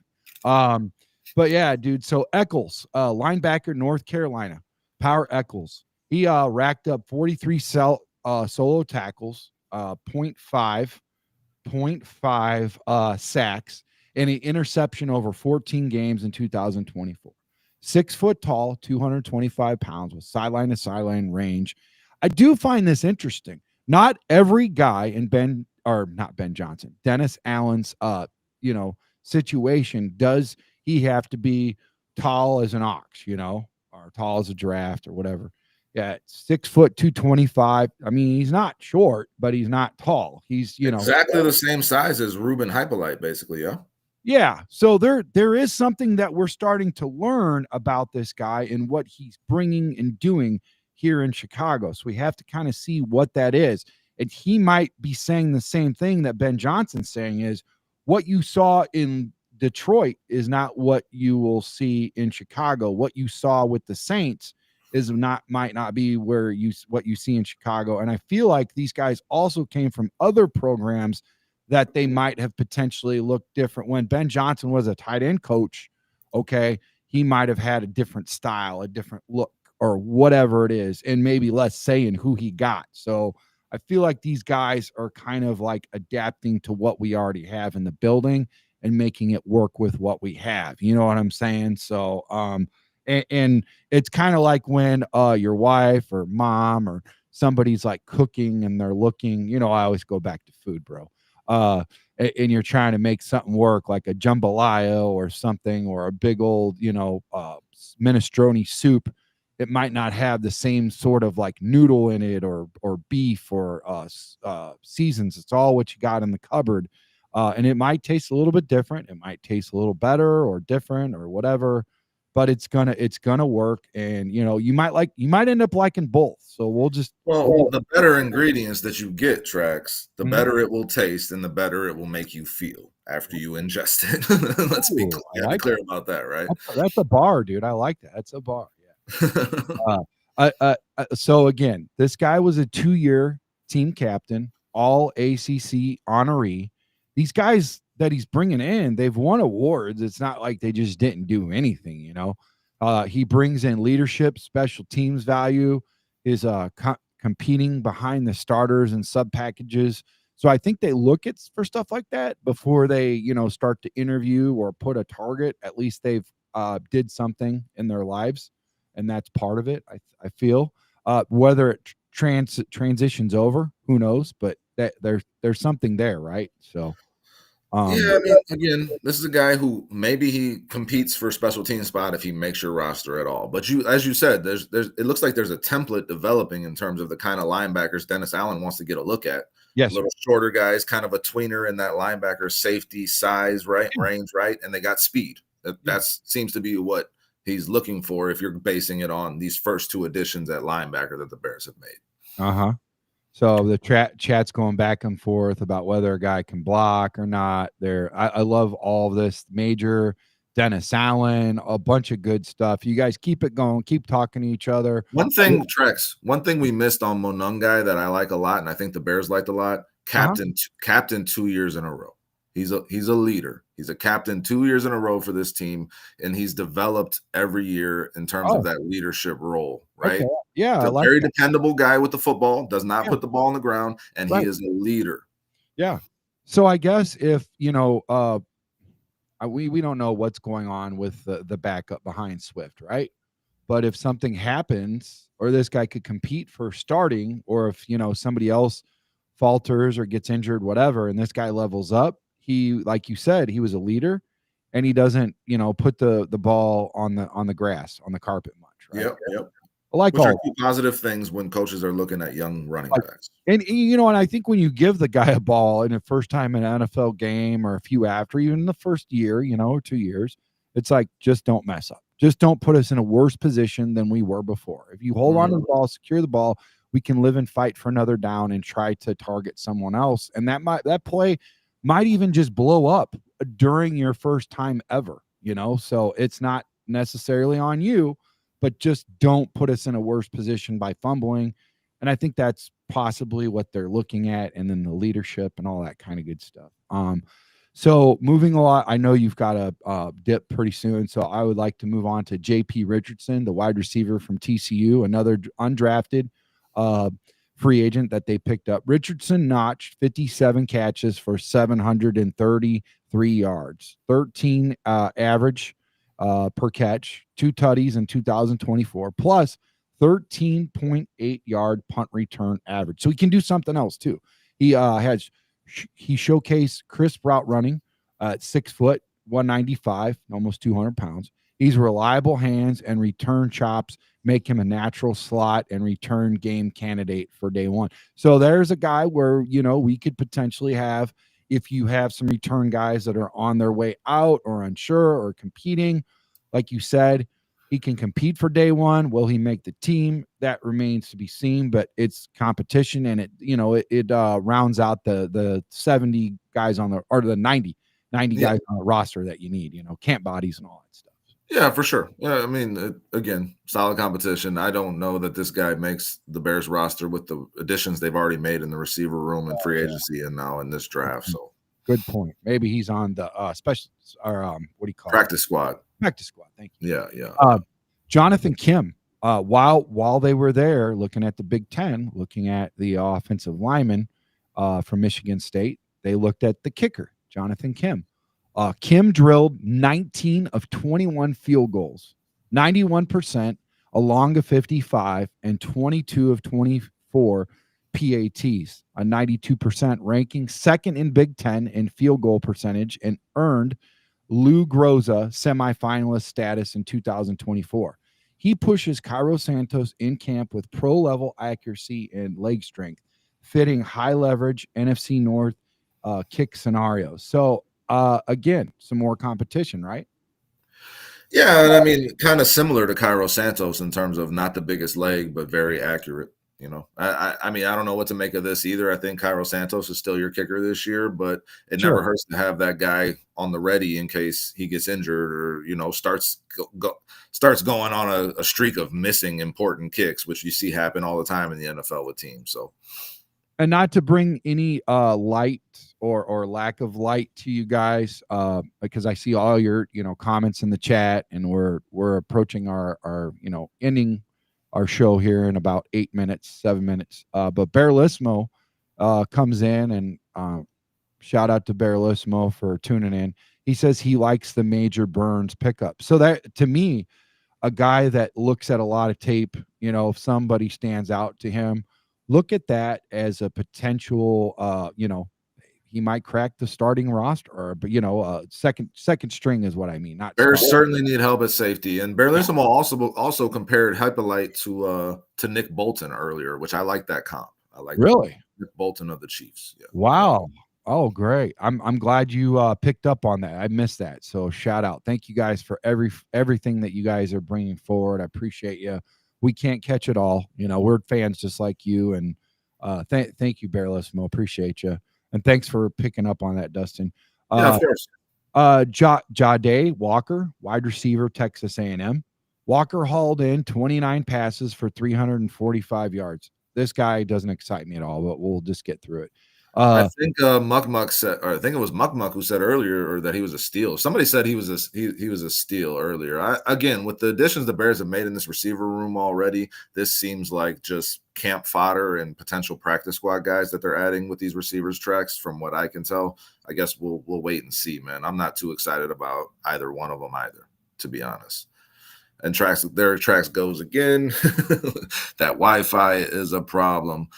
But yeah, dude. So Eccles, linebacker, North Carolina, Power Eccles. He racked up 43 solo tackles, 0.5 sacks, and an interception over 14 games in 2024. 6 foot tall, 225 pounds with sideline to sideline range. I do find this interesting. Not every guy in Dennis Allen's situation does he have to be tall as an ox, or tall as a giraffe or whatever. Yeah, 6 foot 225. I mean, he's not short, but he's not tall. He's exactly the same size as Ruben Hyppolite, basically. Yeah. So there is something that we're starting to learn about this guy and what he's bringing and doing here in Chicago. So we have to kind of see what that is. And he might be saying the same thing that Ben Johnson's saying is what you saw in Detroit is not what you will see in Chicago. What you saw with the Saints might not be what you see in Chicago. And I feel like these guys also came from other programs that they might have potentially looked different. When Ben Johnson was a tight end coach, okay, he might have had a different style, a different look, or whatever it is, and maybe less say in who he got. So I feel like these guys are kind of like adapting to what we already have in the building and making it work with what we have. You know what I'm saying? So, and it's kind of like when your wife or mom or somebody's like cooking and they're looking, I always go back to food, bro. And you're trying to make something work like a jambalaya or something, or a big old, minestrone soup. It might not have the same sort of like noodle in it or beef or seasons. It's all what you got in the cupboard. And it might taste a little bit different. It might taste a little better or different or whatever, but it's gonna work. And you might end up liking both. So the better ingredients that you get, Trax, the better it will taste and the better it will make you feel after you ingest it. Let's be clear about that, right? That's a bar, dude. I like that. That's a bar. Yeah. So again, this guy was a 2-year team captain, all ACC honoree. These guys that he's bringing in, they've won awards. It's not like they just didn't do anything, he brings in leadership, special teams value, is competing behind the starters and sub packages. So I think they look for stuff like that before they, start to interview or put a target. At least they've did something in their lives. And that's part of it. I feel whether it transitions over, who knows, but that there's something there. Right. So, yeah, I mean, again, this is a guy who maybe he competes for a special team spot if he makes your roster at all. But as you said, it looks like there's a template developing in terms of the kind of linebackers Dennis Allen wants to get a look at. Yes, little shorter guys, kind of a tweener in that linebacker safety size, right, range, right, and they got speed. That seems to be what he's looking for if you're basing it on these first 2 additions at linebacker that the Bears have made. So the chat's going back and forth about whether a guy can block or not. I love all of this. Major, Dennis Allen, a bunch of good stuff. You guys keep it going. Keep talking to each other. One thing we missed on Monungai that I like a lot, and I think the Bears liked a lot, captain 2 years in a row. He's a leader. He's a captain 2 years in a row for this team, and he's developed every year in terms of that leadership role, right? Okay. Yeah, he's a very dependable guy with the football, does not put the ball on the ground, and he is a leader. Yeah. So I guess if, we don't know what's going on with the backup behind Swift, right? But if something happens or this guy could compete for starting, or if, somebody else falters or gets injured, whatever, and this guy levels up, he, like you said, he was a leader, and he doesn't, put the ball on the grass, on the carpet much, right? Yep. I like Which all are two positive things when coaches are looking at young running backs. And and I think when you give the guy a ball in the first time in an NFL game or a few after, even the first year, or 2 years, It's like, just don't mess up. Just don't put us in a worse position than we were before. If you hold on to the ball, secure the ball, we can live and fight for another down and try to target someone else. And that play might even just blow up during your first time ever, so it's not necessarily on you, but just don't put us in a worse position by fumbling. And I think that's possibly what they're looking at, and then the leadership and all that kind of good stuff. So moving along, I know you've got a dip pretty soon, so I would like to move on to J.P. Richardson, the wide receiver from TCU, another undrafted free agent that they picked up. Richardson notched 57 catches for 733 yards, 13 average per catch, 2 tutties in 2024, plus 13.8 yard punt return average. So he can do something else too. He showcased crisp route running at 6 foot, 195, almost 200 pounds. He's reliable hands, and return chops make him a natural slot and return game candidate for day one. So there's a guy where, we could potentially have, if you have some return guys that are on their way out or unsure or competing, like you said, he can compete for day one. Will he make the team? That remains to be seen, but it's competition, and it rounds out the 70 guys or the 90 guys on the roster that you need, camp bodies and all that stuff. Yeah, for sure. Yeah, I mean, again, solid competition. I don't know that this guy makes the Bears roster with the additions they've already made in the receiver room and free agency and now in this draft. So good point. Maybe he's on the special or what do you call practice squad. Practice squad. Thank you. Yeah. Jonathan Kim. While they were there looking at the Big Ten, looking at the offensive lineman from Michigan State, they looked at the kicker, Jonathan Kim. Kim drilled 19 of 21 field goals, 91%, along a 55, and 22 of 24 PATs, a 92% ranking, second in Big Ten in field goal percentage, and earned Lou Groza semifinalist status in 2024. He pushes Cairo Santos in camp with pro-level accuracy and leg strength, fitting high leverage NFC North kick scenarios. So, again, some more competition, right? Yeah, and I mean, kind of similar to Cairo Santos in terms of not the biggest leg, but very accurate. I mean, I don't know what to make of this either. I think Cairo Santos is still your kicker this year, but it never hurts to have that guy on the ready in case he gets injured or, starts going on a streak of missing important kicks, which you see happen all the time in the NFL with teams. So, and not to bring any light or lack of light to you guys, because I see all your comments in the chat, and we're approaching our ending our show here in about 7 minutes. But Bear Lismo comes in, and shout out to Bear Lismo for tuning in. He says he likes the Major Burns pickup. So that, to me, a guy that looks at a lot of tape, if somebody stands out to him, look at that as a potential, he might crack the starting roster, but second string is what I mean. Not Bears certainly need help at safety, and Bear Lismo also compared Hyppolite to Nick Bolton earlier, which I like that comp. I like really Nick Bolton of the Chiefs. Yeah. Wow. Oh, great. I'm glad you picked up on that. I missed that. So shout out. Thank you guys for everything that you guys are bringing forward. I appreciate you. We can't catch it all. We're fans just like you, and thank you, Bear Lismo. Appreciate you. And thanks for picking up on that, Dustin. Yeah, of course. Jade Walker, wide receiver, Texas A&M. Walker hauled in 29 passes for 345 yards. This guy doesn't excite me at all, but we'll just get through it. I think Muck said, or I think it was Muck who said earlier, or that he was a steal. Somebody said he was a steal earlier. Again, with the additions the Bears have made in this receiver room already, this seems like just camp fodder and potential practice squad guys that they're adding with these receivers tracks. From what I can tell, I guess we'll wait and see, man. I'm not too excited about either one of them either, to be honest. And their tracks goes again. That Wi-Fi is a problem.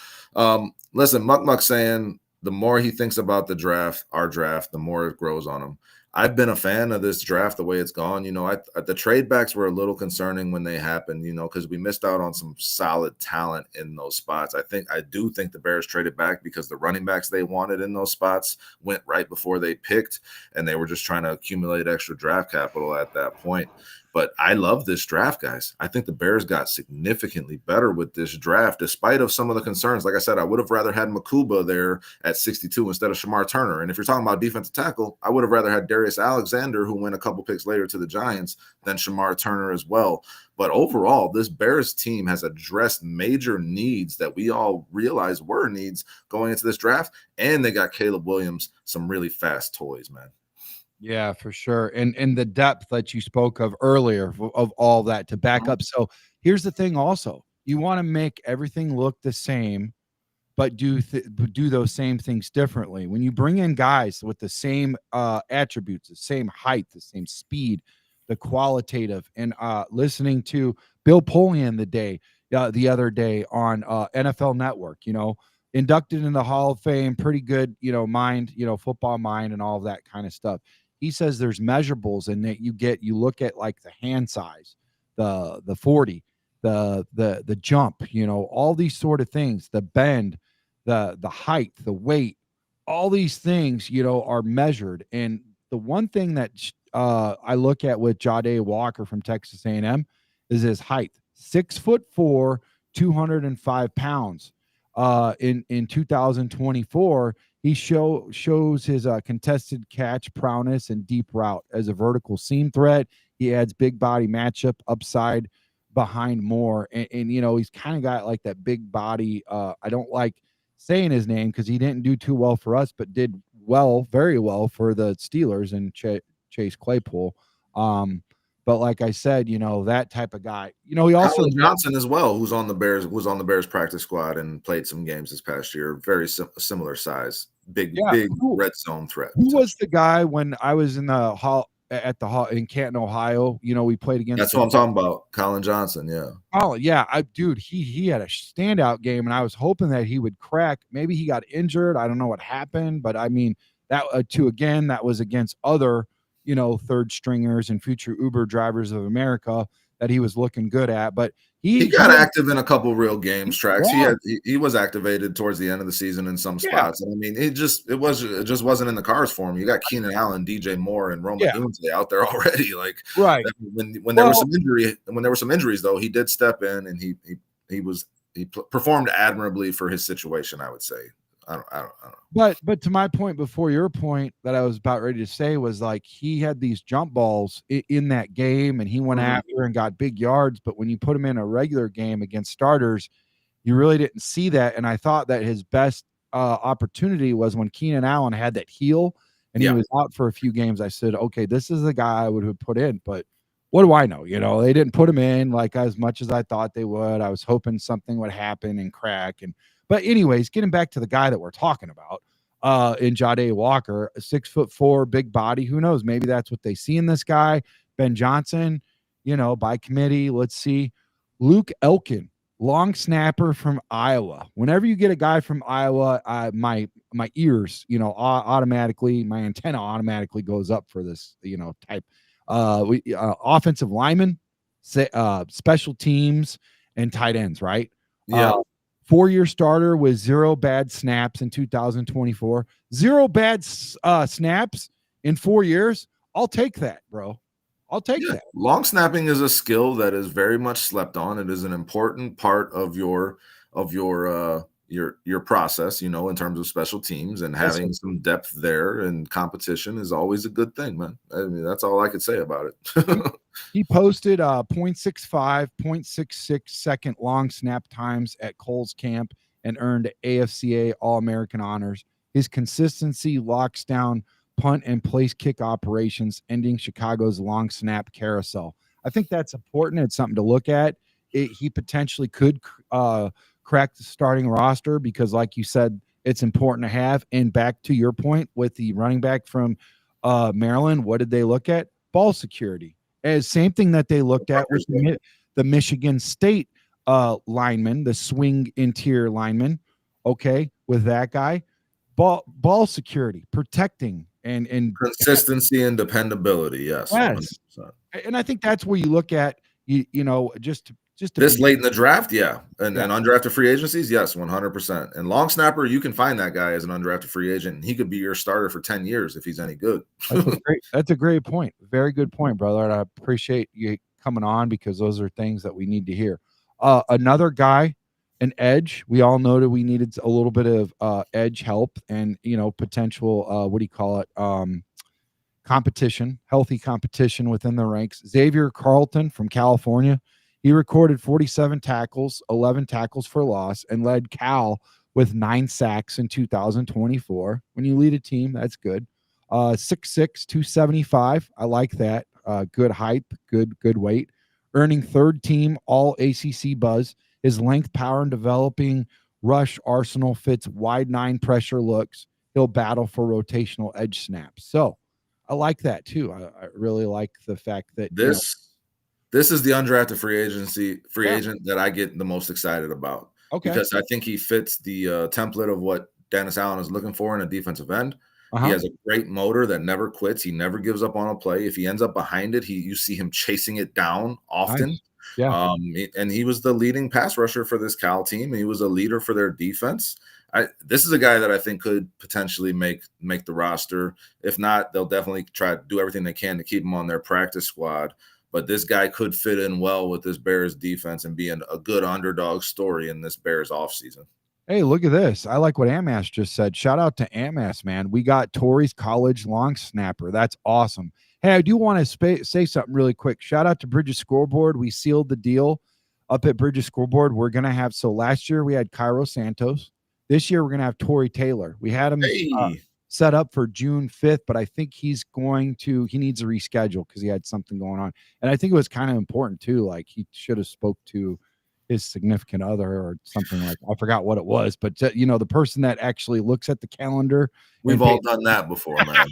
Listen, Muck saying, the more he thinks about the draft, our draft, the more it grows on him. I've been a fan of this draft the way it's gone. The trade backs were a little concerning when they happened, because we missed out on some solid talent in those spots. I do think the Bears traded back because the running backs they wanted in those spots went right before they picked, and they were just trying to accumulate extra draft capital at that point. But I love this draft, guys. I think the Bears got significantly better with this draft, despite of some of the concerns. Like I said, I would have rather had Makuba there at 62 instead of Shamar Turner. And if you're talking about defensive tackle, I would have rather had Darius Alexander, who went a couple picks later to the Giants, than Shamar Turner as well. But overall, this Bears team has addressed major needs that we all realized were needs going into this draft. And they got Caleb Williams, some really fast toys, man. Yeah, for sure. And the depth that you spoke of earlier of all that to back up. So here's the thing also. You want to make everything look the same, but do those same things differently. When you bring in guys with the same attributes, the same height, the same speed, the qualitative, and listening to Bill Polian the other day on NFL Network, inducted in the Hall of Fame, pretty good, mind, football mind and all of that kind of stuff. He says there's measurables and that you look at like the hand size, the 40, the jump, all these sort of things, the bend, the height, the weight, all these things, are measured. And the one thing that I look at with Jahdae Walker from Texas A&M is his height, 6'4", 205 pounds. In 2024, he shows his contested catch prowess and deep route as a vertical seam threat. He adds big body matchup upside behind more, and he's kind of got like that big body. I don't like saying his name because he didn't do too well for us, but did very well for the Steelers and Chase Claypool. But like I said, that type of guy. He also Colin Johnson as well, who's on the Bears practice squad and played some games this past year. Very similar size, big red zone threat. Who was the guy when I was in the hall in Canton, Ohio? We played against. That's what I'm talking about, Colin Johnson. Yeah. Oh yeah, he had a standout game, and I was hoping that he would crack. Maybe he got injured. I don't know what happened, but I mean that that was against other third stringers and future Uber drivers of America that he was looking good at. But he got active in a couple real games tracks. He was activated towards the end of the season in some spots. And I mean, it just wasn't in the cards for him. You got Keenan Allen, DJ Moore, and Roma Dunze out there already. Like right. When there were some injuries though, he did step in and he performed admirably for his situation, I would say. I don't know. But to my point before your point that I was about ready to say was like he had these jump balls in that game and he went after and got big yards. But when you put him in a regular game against starters, you really didn't see that. And I thought that his best opportunity was when Keenan Allen had that heel and he was out for a few games. I said, okay, this is the guy I would have put in. But what do I know? They didn't put him in like as much as I thought they would. I was hoping something would happen and crack. But anyways, getting back to the guy that we're talking about, in Jahdae Walker, 6'4", big body. Who knows? Maybe that's what they see in this guy. Ben Johnson, by committee. Let's see. Luke Elkin, long snapper from Iowa. Whenever you get a guy from Iowa, my ears, automatically, my antenna automatically goes up for this, type. Offensive lineman, special teams, and tight ends, right? Yeah. 4-year starter with 0 bad snaps in 2024. 0 bad snaps in 4 years. I'll take that, bro. I'll take that. Long snapping is a skill that is very much slept on. It is an important part of your process, in terms of special teams, and having some depth there and competition is always a good thing, man. I mean, that's all I could say about it. He posted 0.65, 0.66 second long snap times at Cole's camp and earned AFCA All-American honors. His consistency locks down punt and place kick operations, ending Chicago's long snap carousel. I think that's important. It's something to look at. He potentially could crack the starting roster because, like you said, it's important to have. And back to your point with the running back from Maryland, what did they look at? Ball security. As same thing that they looked at was the Michigan State lineman, the swing interior lineman. Okay, with that guy, ball security, protecting and consistency and dependability. Yes, 100%. And I think that's where you look at just to this be, late in the draft, and undrafted free agencies, yes, 100%. And long snapper, you can find that guy as an undrafted free agent, and he could be your starter for 10 years if he's any good. That's a great point. Very good point, brother. And I appreciate you coming on because those are things that we need to hear. Another guy, an edge. We all know that we needed a little bit of edge help and potential what do you call it? Competition, healthy competition within the ranks. Xavier Carlton from California. He recorded 47 tackles, 11 tackles for loss, and led Cal with 9 sacks in 2024. When you lead a team, that's good. 6'6", 275. I like that. Good height, good weight. Earning third team all ACC buzz. His length, power, and developing rush arsenal fits wide 9 pressure looks. He'll battle for rotational edge snaps. So I like that too. I really like the fact that this is the undrafted free agent that I get the most excited about. Okay. Because I think he fits the template of what Dennis Allen is looking for in a defensive end. He has a great motor that never quits. He never gives up on a play. If he ends up behind it, you see him chasing it down often. Nice. Yeah. And he was the leading pass rusher for this Cal team. He was a leader for their defense. This is a guy that I think could potentially make the roster. If not, they'll definitely try to do everything they can to keep him on their practice squad. But this guy could fit in well with this Bears defense and be a good underdog story in this Bears offseason. Hey, look at this. I like what Amass just said. Shout out to Amass, man. We got Torrey's college long snapper. That's awesome. Hey, I do want to say something really quick. Shout out to Bridges Scoreboard. We sealed the deal up at Bridges Scoreboard. We're going to have, so last year we had Cairo Santos. This year we're going to have Torrey Taylor. We had him set up for June 5th, but I think he needs to reschedule because he had something going on. And I think it was kind of important too. Like he should have spoke to his significant other or something like, I forgot what it was, but the person that actually looks at the calendar. We've all done that before, man.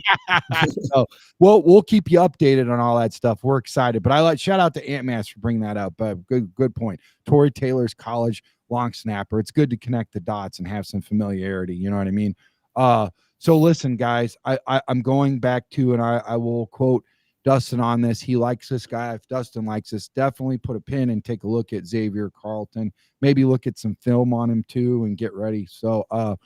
So we'll keep you updated on all that stuff. We're excited, but shout out to Antmass for bringing that up. Good point. Torrey Taylor's college long snapper. It's good to connect the dots and have some familiarity. You know what I mean? So listen, guys, I'm going back to, and I will quote Dustin on this. He likes this guy. If Dustin likes this, definitely put a pin and take a look at Xavier Carlton. Maybe look at some film on him too and get ready. So how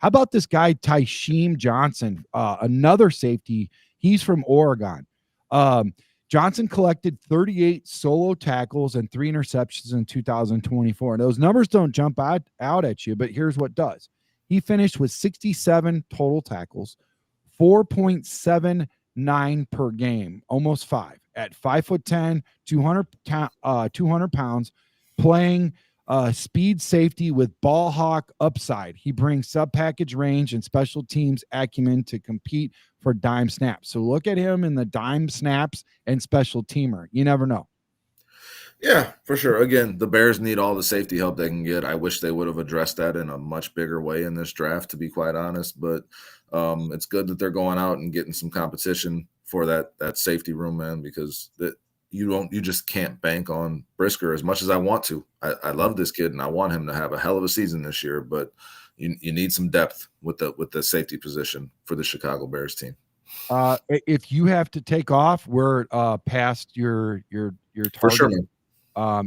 about this guy, Tysheem Johnson, another safety? He's from Oregon. Johnson collected 38 solo tackles and 3 interceptions in 2024. And those numbers don't jump out at you, but here's what does. He finished with 67 total tackles, 4.79 per game, almost 5 at 5'10", 200 pounds, playing speed safety with ball hawk upside. He brings sub-package range and special teams acumen to compete for dime snaps. So look at him in the dime snaps and special teamer. You never know. Yeah, for sure. Again, the Bears need all the safety help they can get. I wish they would have addressed that in a much bigger way in this draft, to be quite honest. But it's good that they're going out and getting some competition for that safety room, man, because you just can't bank on Brisker as much as I want to. I love this kid and I want him to have a hell of a season this year, but you need some depth with the safety position for the Chicago Bears team. If you have to take off, we're past your target. For sure, man.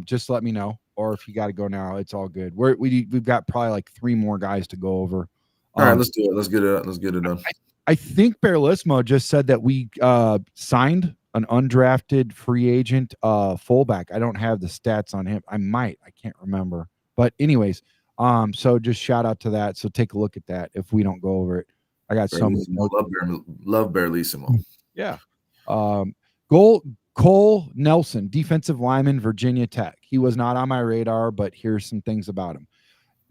Just let me know, or if you got to go now, it's all good. We've got probably like 3 more guys to go over. All right, let's do it. Let's get it done. I think Bearlismo just said that we signed an undrafted free agent fullback. I don't have the stats on him. I can't remember. But anyways, so just shout out to that. So take a look at that if we don't go over it. I got so many. Love Bearlismo. Yeah. Cole Nelson, defensive lineman, Virginia Tech. He was not on my radar, but here's some things about him.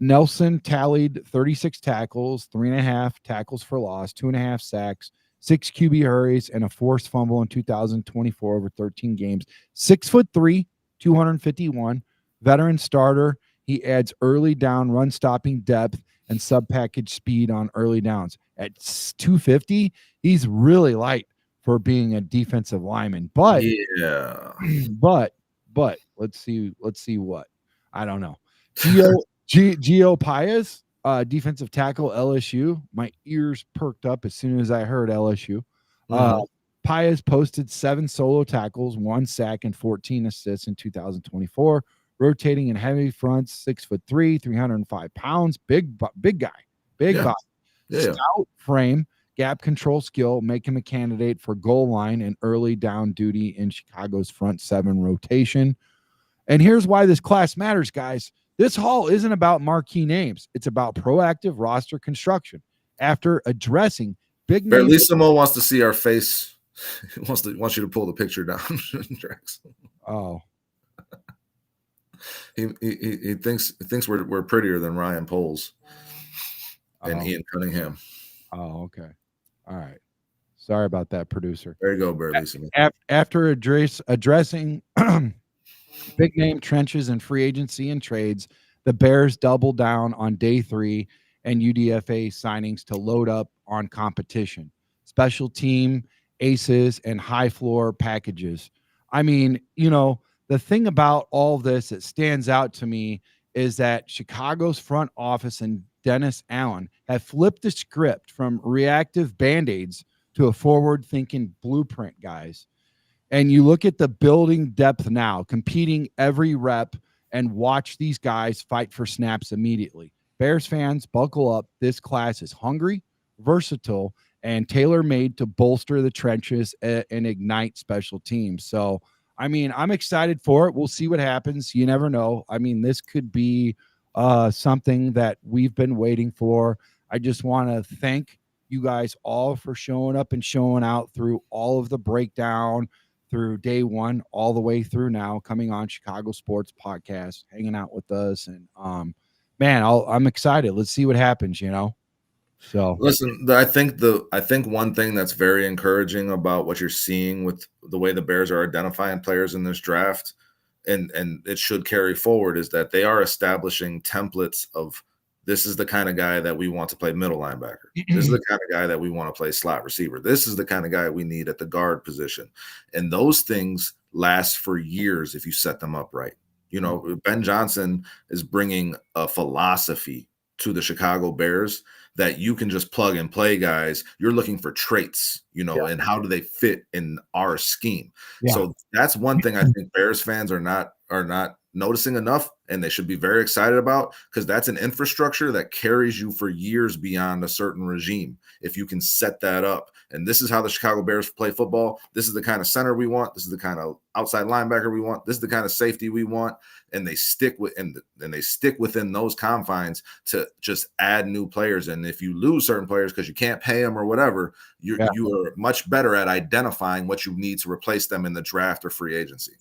Nelson tallied 36 tackles, 3.5 tackles for loss, 2.5 sacks, 6 QB hurries, and a forced fumble in 2024 over 13 games. 6'3", 251, veteran starter. He adds early down run stopping depth and sub-package speed on early downs. At 250, he's really light for being a defensive lineman, but let's see what, I don't know. Gio Paez, defensive tackle, LSU. My ears perked up as soon as I heard LSU. Paez posted 7 solo tackles, 1 sack, and 14 assists in 2024. Rotating in heavy fronts, 6'3", 305 pounds, big guy, big body. Stout frame, gap control skill, make him a candidate for goal line and early down duty in Chicago's front 7 rotation. And here's why this class matters, guys. This haul isn't about marquee names. It's about proactive roster construction. After addressing big names. Bellissimo wants to see our face. He wants you to pull the picture down, Drex. Oh. He thinks we're prettier than Ryan Poles and Ian Cunningham. Oh, okay. All right. Sorry about that, producer. There you go, Bellissimo. After addressing big name trenches and free agency and trades, the Bears doubled down on day 3 and UDFA signings to load up on competition, special team aces, and high floor packages. I mean, the thing about all this that stands out to me is that Chicago's front office and Dennis Allen have flipped the script from reactive band-aids to a forward-thinking blueprint, guys. And you look at the building depth now, competing every rep, and watch these guys fight for snaps immediately. Bears fans, buckle up. This class is hungry, versatile, and tailor-made to bolster the trenches and ignite special teams. So, I mean, I'm excited for it. We'll see what happens. You never know. I mean, this could be something that we've been waiting for. I just want to thank you guys all for showing up and showing out through all of the breakdown, through day 1 all the way through now, coming on Chicago Sports Podcast, hanging out with us. And man, I'm excited. Let's see what happens, So listen, I think one thing that's very encouraging about what you're seeing with the way the Bears are identifying players in this draft, and it should carry forward, is that they are establishing templates of, this is the kind of guy that we want to play middle linebacker. This is the kind of guy that we want to play slot receiver. This is the kind of guy we need at the guard position. And those things last for years if you set them up right. Ben Johnson is bringing a philosophy to the Chicago Bears that you can just plug and play guys. You're looking for traits, and how do they fit in our scheme? Yeah. So that's one thing I think Bears fans are not noticing enough, and they should be very excited about, because that's an infrastructure that carries you for years beyond a certain regime if you can set that up. And this is how the Chicago Bears play football. This is the kind of center we want. This is the kind of outside linebacker we want. This is the kind of safety we want. And they stick within those confines to just add new players. And if you lose certain players because you can't pay them or whatever, you are much better at identifying what you need to replace them in the draft or free agency.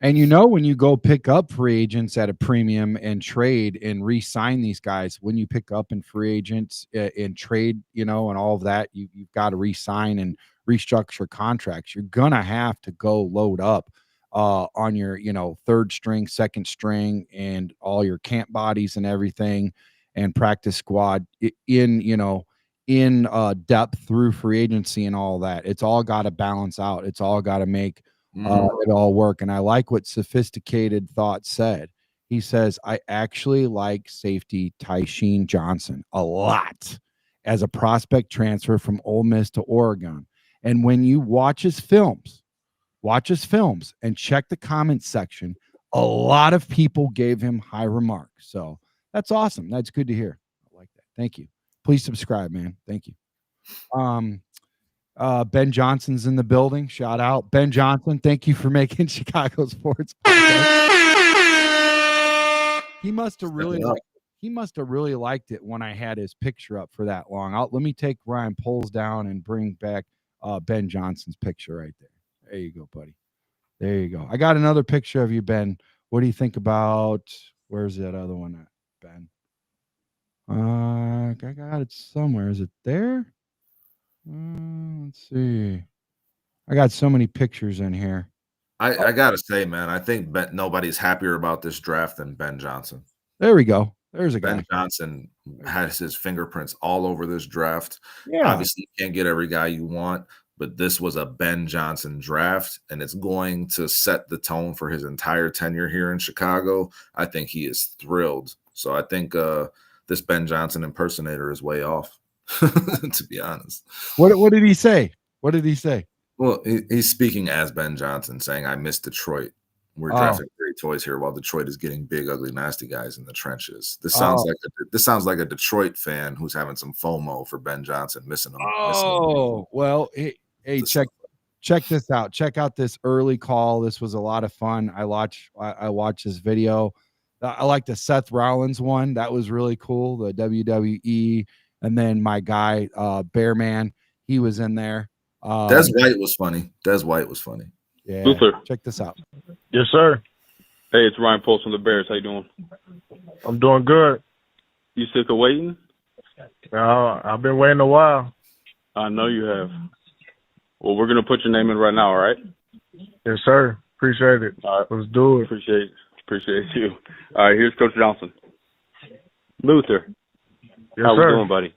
And when you go pick up free agents at a premium and trade and re-sign these guys, when you pick up in free agents and trade, and all of that, you've got to re-sign and restructure contracts. You're going to have to go load up on your, third string, second string, and all your camp bodies and everything, and practice squad in depth through free agency and all that. It's all got to balance out. It's all got to make it all work. And I like what Sophisticated Thought said. He says, I actually like safety Tysheen Johnson a lot as a prospect transfer from Ole Miss to Oregon. And when you watch his films and check the comments section, a lot of people gave him high remarks. So that's awesome. That's good to hear. I like that. Thank you. Please subscribe, man. Thank you. Ben Johnson's in the building. Shout out Ben Johnson. Thank you for making Chicago Sports Podcast. He must have really liked it when I had his picture up for that long. Let me take Ryan Poles down and bring back Ben Johnson's picture right there. There you go, buddy. There you go. I got another picture of you, Ben. What do you think about, where's that other one at, Ben? I got it somewhere. Is it there? Let's see. I got so many pictures in here. I gotta say, man, I think nobody's happier about this draft than Ben Johnson. There we go. There's a guy. Ben Johnson has his fingerprints all over this draft. Yeah. Obviously, you can't get every guy you want, but this was a Ben Johnson draft, and it's going to set the tone for his entire tenure here in Chicago. I think he is thrilled. So I think this Ben Johnson impersonator is way off, to be honest. What did he say? What did he say? Well, he's speaking as Ben Johnson, saying, "I miss Detroit. We're drafting great toys here, while Detroit is getting big, ugly, nasty guys in the trenches." This sounds like a Detroit fan who's having some FOMO for Ben Johnson missing him. Well, hey, check this out. Check out this early call. This was a lot of fun. I watched this video. I like the Seth Rollins one. That was really cool. The WWE, and then my guy Bear Man, he was in there. Des White was funny. Yeah. Luther. Check this out. Yes, sir. Hey, it's Ryan Post from the Bears. How you doing? I'm doing good. You sick of waiting? I've been waiting a while. I know you have. Well, we're going to put your name in right now, all right? Yes, sir. Appreciate it. All right. Let's do it. Appreciate you. All right, here's Coach Johnson. Luther. Yes, how sir. we doing, buddy?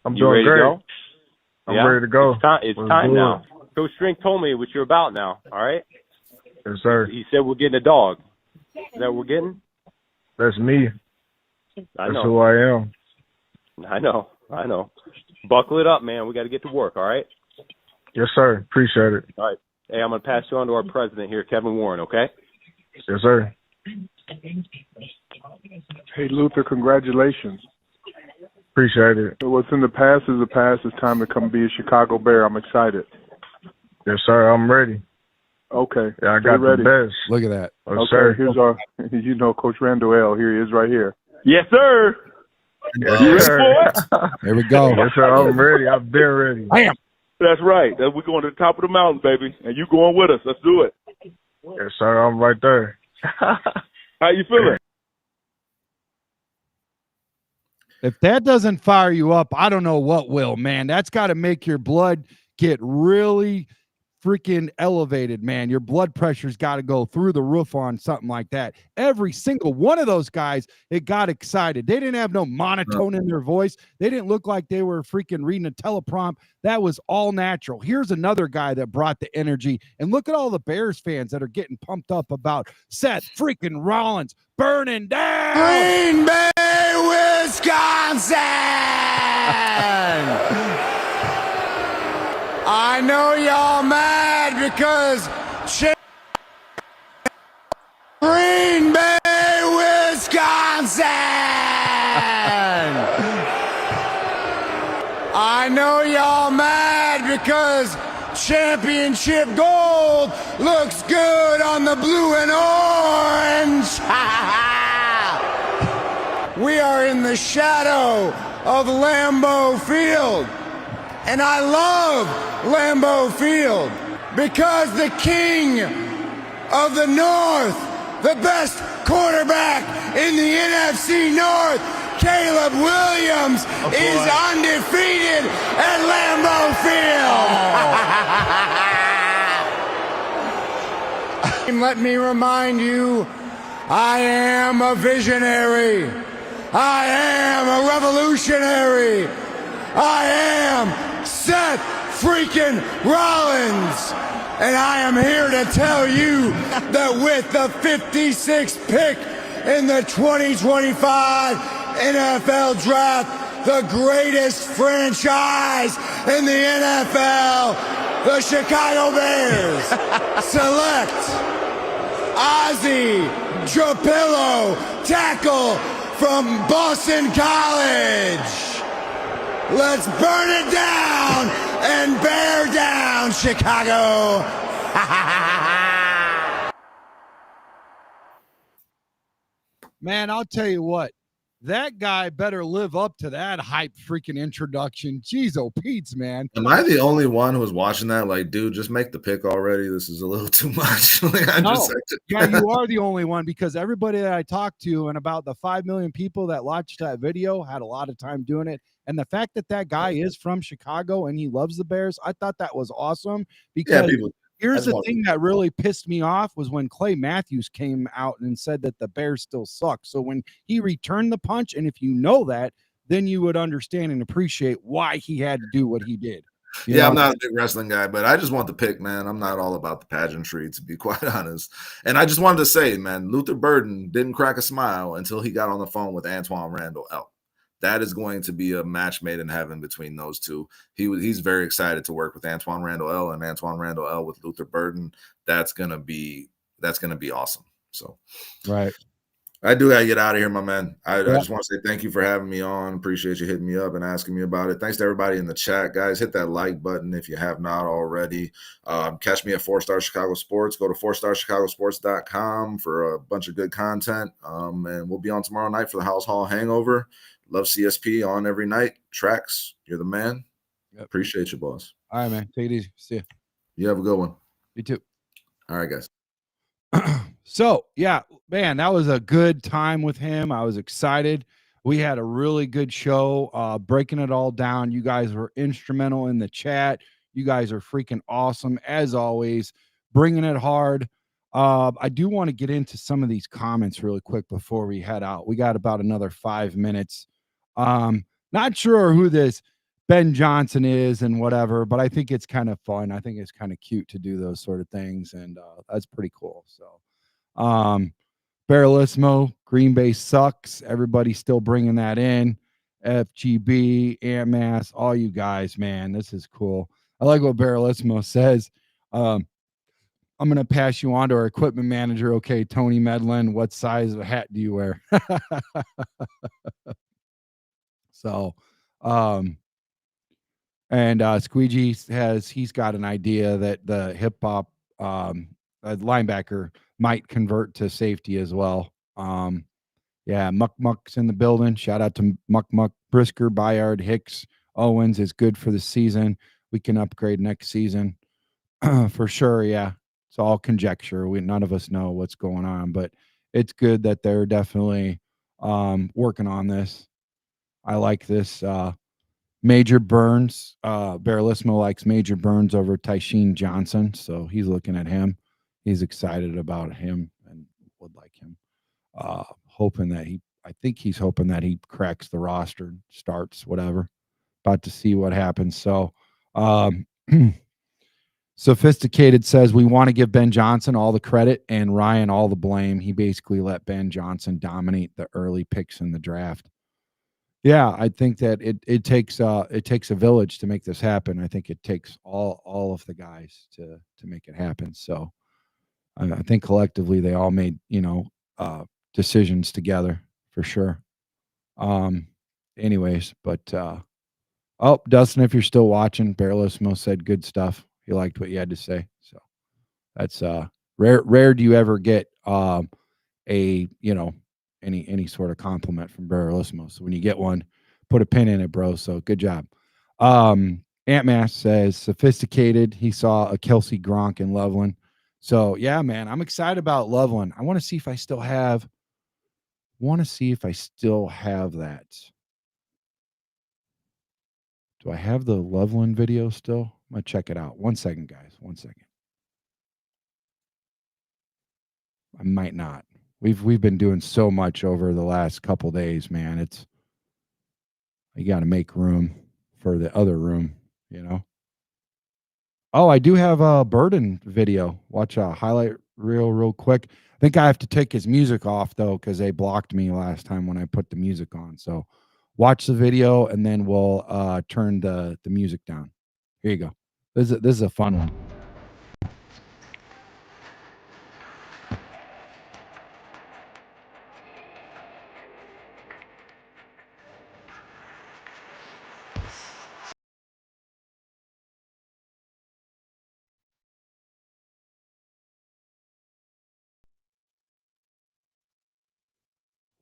I'm you doing ready great. To go? I'm ready to go. It's time now. Coach Strink told me what you're about now, all right? Yes, sir. He said we're getting a dog. Is that what we're getting? That's me. I That's know. who I am. I know. Buckle it up, man. We got to get to work, all right? Yes, sir. Appreciate it. All right. Hey, I'm going to pass you on to our president here, Kevin Warren, okay? Yes, sir. Hey, Luther, congratulations. Appreciate it. What's in the past is the past. It's time to come be a Chicago Bear. I'm excited. Yes, sir. I'm ready. Okay. Yeah, I got ready. the best. Look at that. Yes, Okay, sir. here's our, Coach Randall L. Here he is right here. Yes, sir. Yes, sir. There we go. Yes, sir. I'm ready. I've been ready. Bam. That's right. We're going to the top of the mountain, baby, and you going with us. Let's do it. Yes, sir. I'm right there. How you feeling? If that doesn't fire you up, I don't know what will, man. That's got to make your blood get really freaking elevated, man. Your blood pressure's got to go through the roof on something like that. Every single one of those guys, it got excited. They didn't have no monotone in their voice. They didn't look like they were freaking reading a teleprompt. That was all natural. Here's another guy that brought the energy. And look at all the Bears fans that are getting pumped up about Seth freaking Rollins burning down Green Bay, Wisconsin. I know y'all mad because Green Bay, Wisconsin. I know y'all mad because championship gold looks good on the blue and orange. We are in the shadow of Lambeau Field. And I love Lambeau Field because the king of the North, the best quarterback in the NFC North, Caleb Williams, is undefeated at Lambeau Field. Let me remind you, I am a visionary. I am a revolutionary. I am Seth freaking Rollins. And I am here to tell you that with the 56th pick in the 2025 NFL Draft, the greatest franchise in the NFL, the Chicago Bears, select Ozzie Tropillo, tackle from Boston College. Let's burn it down and bear down Chicago. Man, I'll tell you what. That guy better live up to that hype freaking introduction. Jeez, oh, Pete's, man. Am I the only one who was watching that? Like, dude, just make the pick already. This is a little too much. Yeah, you are the only one because everybody that I talked to and about the 5 million people that watched that video had a lot of time doing it. And the fact that that guy is from Chicago and he loves the Bears, I thought that was awesome because here's the thing that really pissed me off was when Clay Matthews came out and said that the Bears still suck. So when he returned the punch, and if you know that, then you would understand and appreciate why he had to do what he did. You know? I'm not a big wrestling guy, but I just want the pick, man. I'm not all about the pageantry, to be quite honest. And I just wanted to say, man, Luther Burden didn't crack a smile until he got on the phone with Antoine Randall L. that is going to be a match made in heaven between those two. He's very excited to work with Antoine Randall L, and Antoine Randall L with Luther Burden. That's gonna be awesome. So right. I do gotta get out of here, my man. I Yep. just want to say thank you for having me on. Appreciate you hitting me up and asking me about it. Thanks to everybody in the chat, guys. Hit that like button if you have not already. Catch me at 4-Star Chicago Sports. Go to 4starchicagosports.com for a bunch of good content. And we'll be on tomorrow night for the House Hall Hangover. Love CSP on every night. Tracks, you're the man. Yep. Appreciate you, boss. All right, man. Take it easy. See you. You have a good one. You too. All right, guys. So, yeah, man, that was a good time with him. I was excited. We had a really good show, breaking it all down. You guys were instrumental in the chat. You guys are freaking awesome, as always, bringing it hard. I do want to get into some of these comments really quick before we head out. We got about another 5 minutes. Not sure who this Ben Johnson is and whatever, but I think it's kind of fun. I think it's kind of cute to do those sort of things, and that's pretty cool. So, Barrelismo, Green Bay sucks. Everybody's still bringing that in. FGB, AMAS, all you guys, man, this is cool. I like what Barrelismo says. I'm going to pass you on to our equipment manager. Okay, Tony Medlin, what size of hat do you wear? So, and Squeegee he's got an idea that the hip hop linebacker might convert to safety as well. Yeah, Muck's in the building. Shout out to Muck, Brisker, Bayard, Hicks, Owens is good for the season. We can upgrade next season for sure. Yeah, it's all conjecture. None of us know what's going on, but it's good that they're definitely working on this. I like this. Major Burns, Barrelismo likes Major Burns over Tysheen Johnson, so he's looking at him. He's excited about him and would like him. Hoping that I think he's hoping that he cracks the roster, starts, whatever. About to see what happens. So, Sophisticated says we want to give Ben Johnson all the credit and Ryan all the blame. He basically let Ben Johnson dominate the early picks in the draft. Yeah, I think that it takes a village to make this happen. I think it takes all of the guys to make it happen. So I think collectively they all made, decisions together for sure. Anyways, but Dustin, if you're still watching, Barrelismo said good stuff. He liked what you had to say. So that's rare do you ever get any sort of compliment from Barrelismo. So when you get one, put a pin in it, bro. So good job. Ant Mass says sophisticated. He saw a Kelsey Gronk in Loveland. So yeah, man, I'm excited about Loveland. I want to see if I still have that. Do I have the Loveland video still? I'm gonna check it out. 1 second, guys. 1 second. I might not. We've been doing so much over the last couple days, man. You got to make room for the other room, Oh, I do have a Burden video. Watch a highlight reel real quick. I think I have to take his music off though, because they blocked me last time when I put the music on. So watch the video and then we'll turn the music down. Here you go. This is a fun one.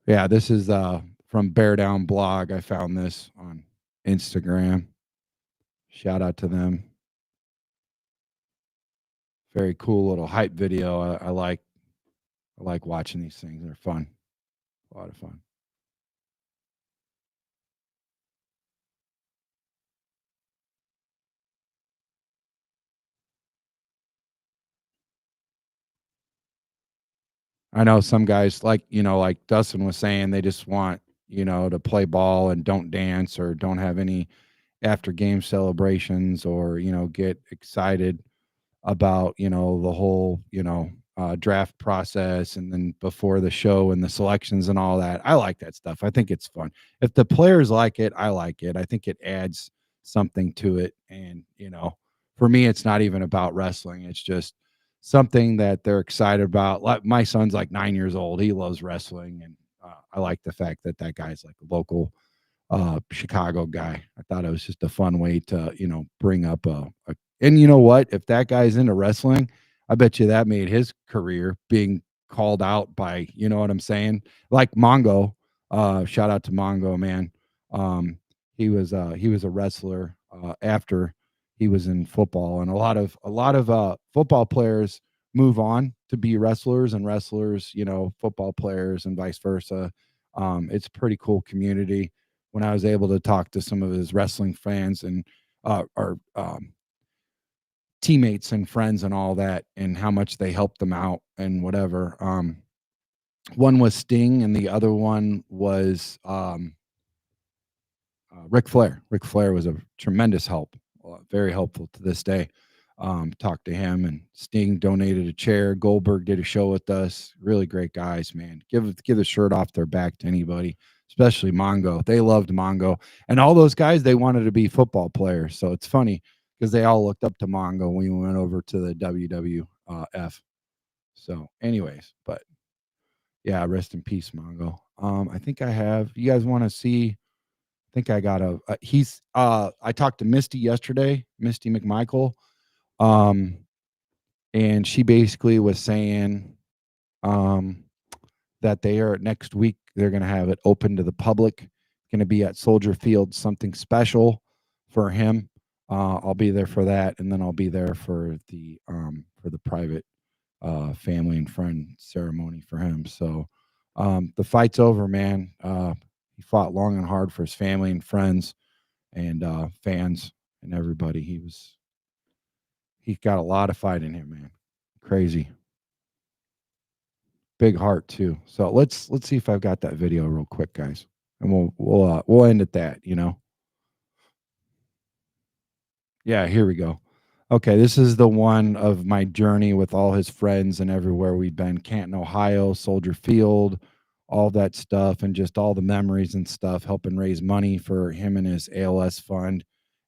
Yeah, this is from Bear Down Blog. I found this on Instagram. Shout out to them. Very cool little hype video. I like watching these things. They're fun. A lot of fun. I know some guys like Dustin was saying, they just want, to play ball and don't dance or don't have any after game celebrations or, get excited about, the whole, draft process and then before the show and the selections and all that. I like that stuff. I think it's fun. If the players like it, I like it. I think it adds something to it. And, you know, for me, it's not even about wrestling. It's just something that they're excited about. Like my son's like 9 years old. He loves wrestling. And I like the fact that that guy's like a local Chicago guy. I thought it was just a fun way to, you know, bring up and you know what, if that guy's into wrestling, I bet you that made his career being called out by, you know what I'm saying? Like Mongo, shout out to Mongo, man. He was a wrestler after he was in football, and a lot of football players move on to be wrestlers, and wrestlers, you know, football players and vice versa. It's a pretty cool community. When I was able to talk to some of his wrestling fans and or teammates and friends and all that, and how much they helped them out and whatever. One was Sting, and the other one was Ric Flair. Ric Flair was a tremendous help, very helpful to this day. Talked to him, and Sting donated a chair. Goldberg did a show with us. Really great guys, man. Give the shirt off their back to anybody, especially Mongo. They loved Mongo, and all those guys, they wanted to be football players. So it's funny because they all looked up to Mongo when we went over to the WWF. So, anyways, but yeah, rest in peace, Mongo. I think I have. You guys want to see? I think I got he's. I talked to Misty yesterday, Misty McMichael, and she basically was saying, that they are next week. They're going to have it open to the public. Going to be at Soldier Field, something special for him. I'll be there for that, and then I'll be there for the private family and friend ceremony for him. So the fight's over, man. He fought long and hard for his family and friends and fans and everybody. He got a lot of fight in him, man. Crazy. Big heart too. So let's see if I've got that video real quick, guys, and we'll end at that. You know. Yeah, here we go. Okay, this is the one of my journey with all his friends and everywhere we've been. Canton, Ohio, Soldier Field, all that stuff, and just all the memories and stuff, helping raise money for him and his ALS fund.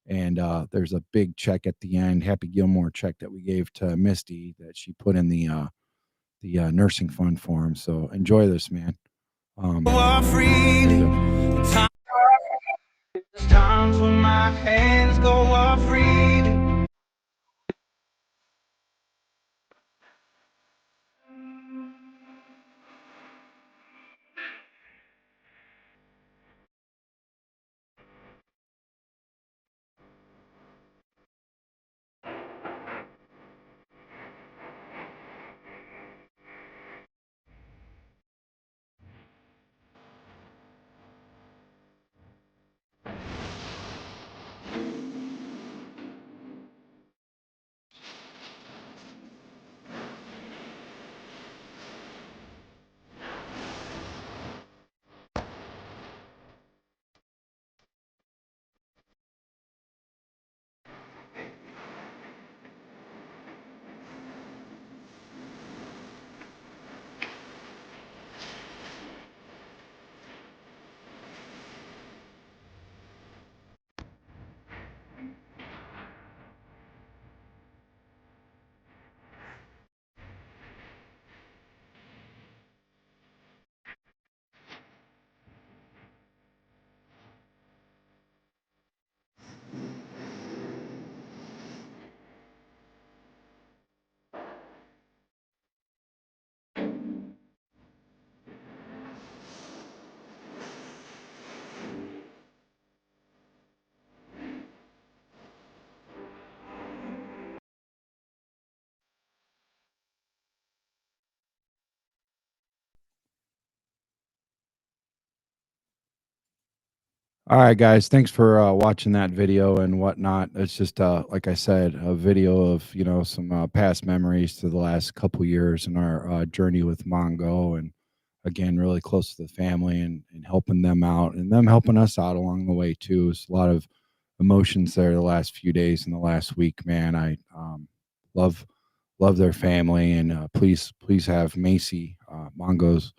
And there's a big check at the end, Happy Gilmore check that we gave to Misty that she put in the nursing fund for him. So enjoy this, man. It's time for my hands go off freely. All right, guys. Thanks for watching that video and whatnot. It's just like I said, a video of, you know, some past memories to the last couple years and our journey with Mongo, and again, really close to the family and helping them out and them helping us out along the way too. It's a lot of emotions there the last few days and the last week, man. I love love their family, and please have Macy Mongo's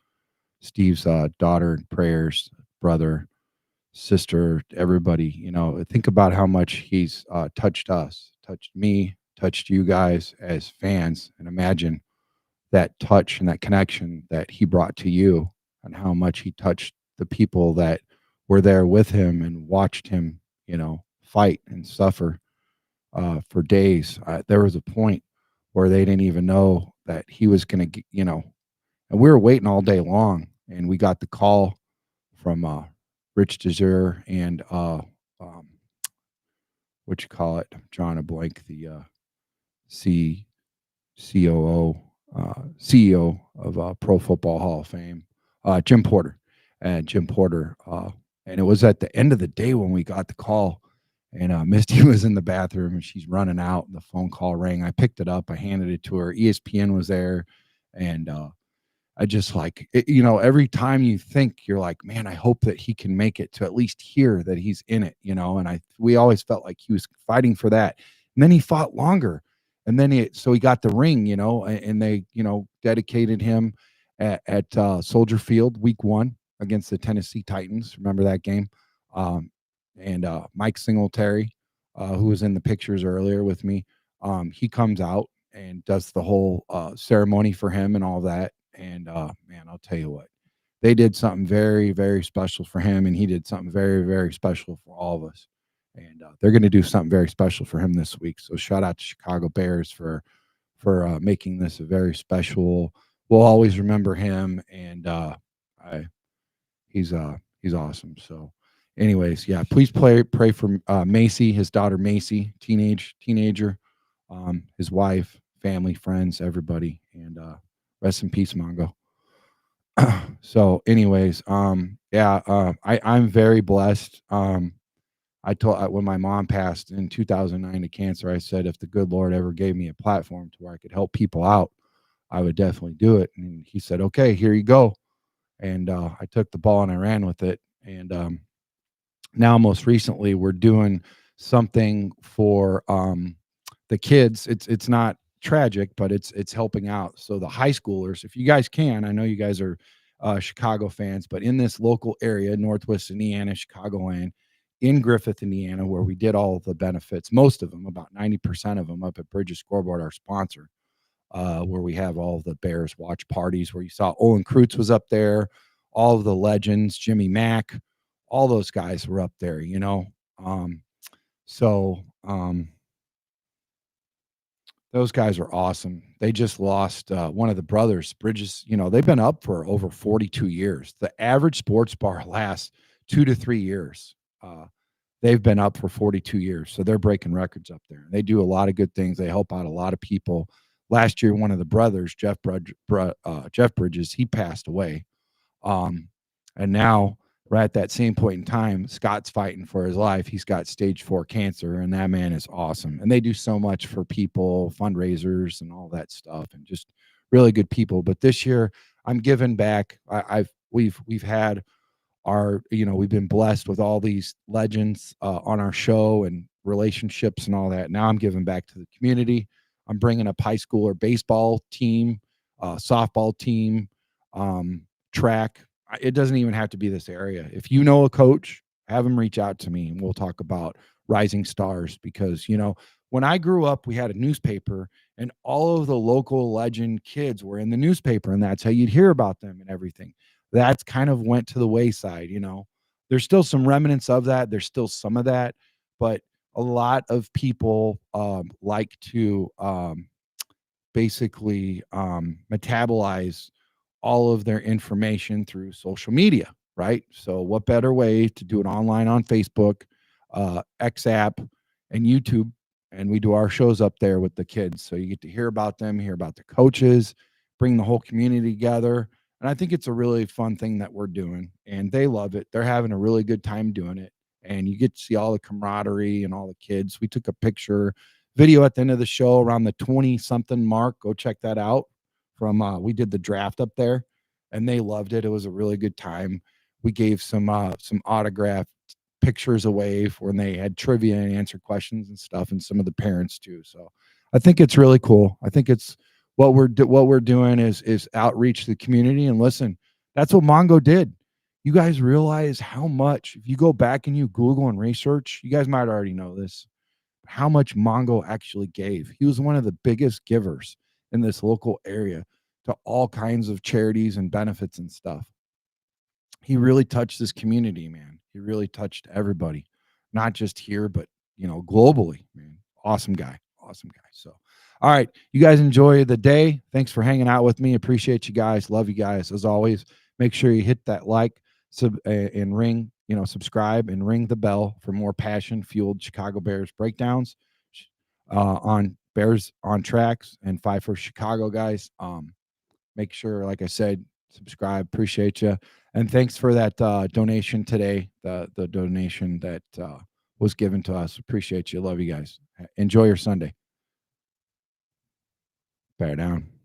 Steve's daughter in prayers, brother, sister, everybody. Think about how much he's touched us, touched me, touched you guys as fans, and imagine that touch and that connection that he brought to you, and how much he touched the people that were there with him and watched him, fight and suffer for days. There was a point where they didn't even know that he was going to, and we were waiting all day long, and we got the call from Rich DeZer and what you call it, John a blank, the COO, CEO of Pro Football Hall of Fame, Jim Porter, and and it was at the end of the day when we got the call, and Misty was in the bathroom and she's running out, and the phone call rang. I picked it up, I handed it to her. ESPN was there, and I just every time you think, you're like, man, I hope that he can make it to at least hear that he's in it, and we always felt like he was fighting for that. And then he fought longer. And then he got the ring, and they, dedicated him at Soldier Field week 1 against the Tennessee Titans. Remember that game? And Mike Singletary, who was in the pictures earlier with me, he comes out and does the whole ceremony for him and all that. And man, I'll tell you what, they did something very, very special for him, and he did something very, very special for all of us. And they're going to do something very special for him this week. So shout out to Chicago Bears for making this a very special. We'll always remember him, and he's awesome. So, anyways, yeah, please pray for Macy, his daughter Macy, teenager, his wife, family, friends, everybody, and rest in peace, Mongo. So, anyways, I'm very blessed. I told when my mom passed in 2009 to cancer, I said, if the good Lord ever gave me a platform to where I could help people out, I would definitely do it. And he said, okay, here you go. And I took the ball and I ran with it. And now most recently we're doing something for the kids. It's not tragic, but it's helping out. So the high schoolers, if you guys can, I know you guys are Chicago fans, but in this local area, Northwest Indiana, Chicagoland, in Griffith, Indiana, where we did all of the benefits, most of them, about 90% of them, up at Bridges Scoreboard, our sponsor, where we have all of the Bears watch parties, where you saw Olin Kreutz was up there, all of the legends, Jimmy Mack, all those guys were up there, those guys are awesome. They just lost one of the brothers, Bridges. They've been up for over 42 years. The average sports bar lasts 2 to 3 years. They've been up for 42 years, so they're breaking records up there. They do a lot of good things. They help out a lot of people. Last year, one of the brothers, Jeff Bridges, he passed away. And now, right at that same point in time, Scott's fighting for his life. He's got stage 4 cancer, and that man is awesome. And they do so much for people, fundraisers and all that stuff, and just really good people. But this year, I'm giving back. We've had we've been blessed with all these legends on our show and relationships and all that. Now I'm giving back to the community. I'm bringing up high schooler baseball team, softball team, track. It doesn't even have to be this area. If you know a coach, have them reach out to me and we'll talk about rising stars, because, when I grew up, we had a newspaper and all of the local legend kids were in the newspaper, and that's how you'd hear about them and everything. That's kind of went to the wayside. There's still some remnants of that. There's still some of that, but a lot of people like to basically metabolize all of their information through social media, right? So what better way to do it online on Facebook, XApp, and YouTube, and we do our shows up there with the kids. So you get to hear about them, hear about the coaches, bring the whole community together. And I think it's a really fun thing that we're doing, and they love it. They're having a really good time doing it. And you get to see all the camaraderie and all the kids. We took a video at the end of the show around the 20-something mark. Go check that out. We did the draft up there, and they loved it. It was a really good time. We gave some autographed pictures away for when they had trivia and answer questions and stuff, and some of the parents too. So I think it's really cool. I think it's what we're doing is outreach to the community. And listen, that's what Mongo did. You guys realize how much, if you go back and you Google and research, you guys might already know this, how much Mongo actually gave. He was one of the biggest givers in this local area to all kinds of charities and benefits and stuff. He really touched this community, man. He really touched everybody, not just here, but globally, man. Awesome guy. Awesome guy. So, all right, you guys enjoy the day. Thanks for hanging out with me. Appreciate you guys. Love you guys. As always, make sure you hit that like, and ring, subscribe and ring the bell for more passion-fueled Chicago Bears breakdowns on Bears on Tracks and Five for Chicago, guys. Make sure, like I said, subscribe. Appreciate you. And thanks for that donation today, the donation that was given to us. Appreciate you. Love you guys. Enjoy your Sunday. Bear down.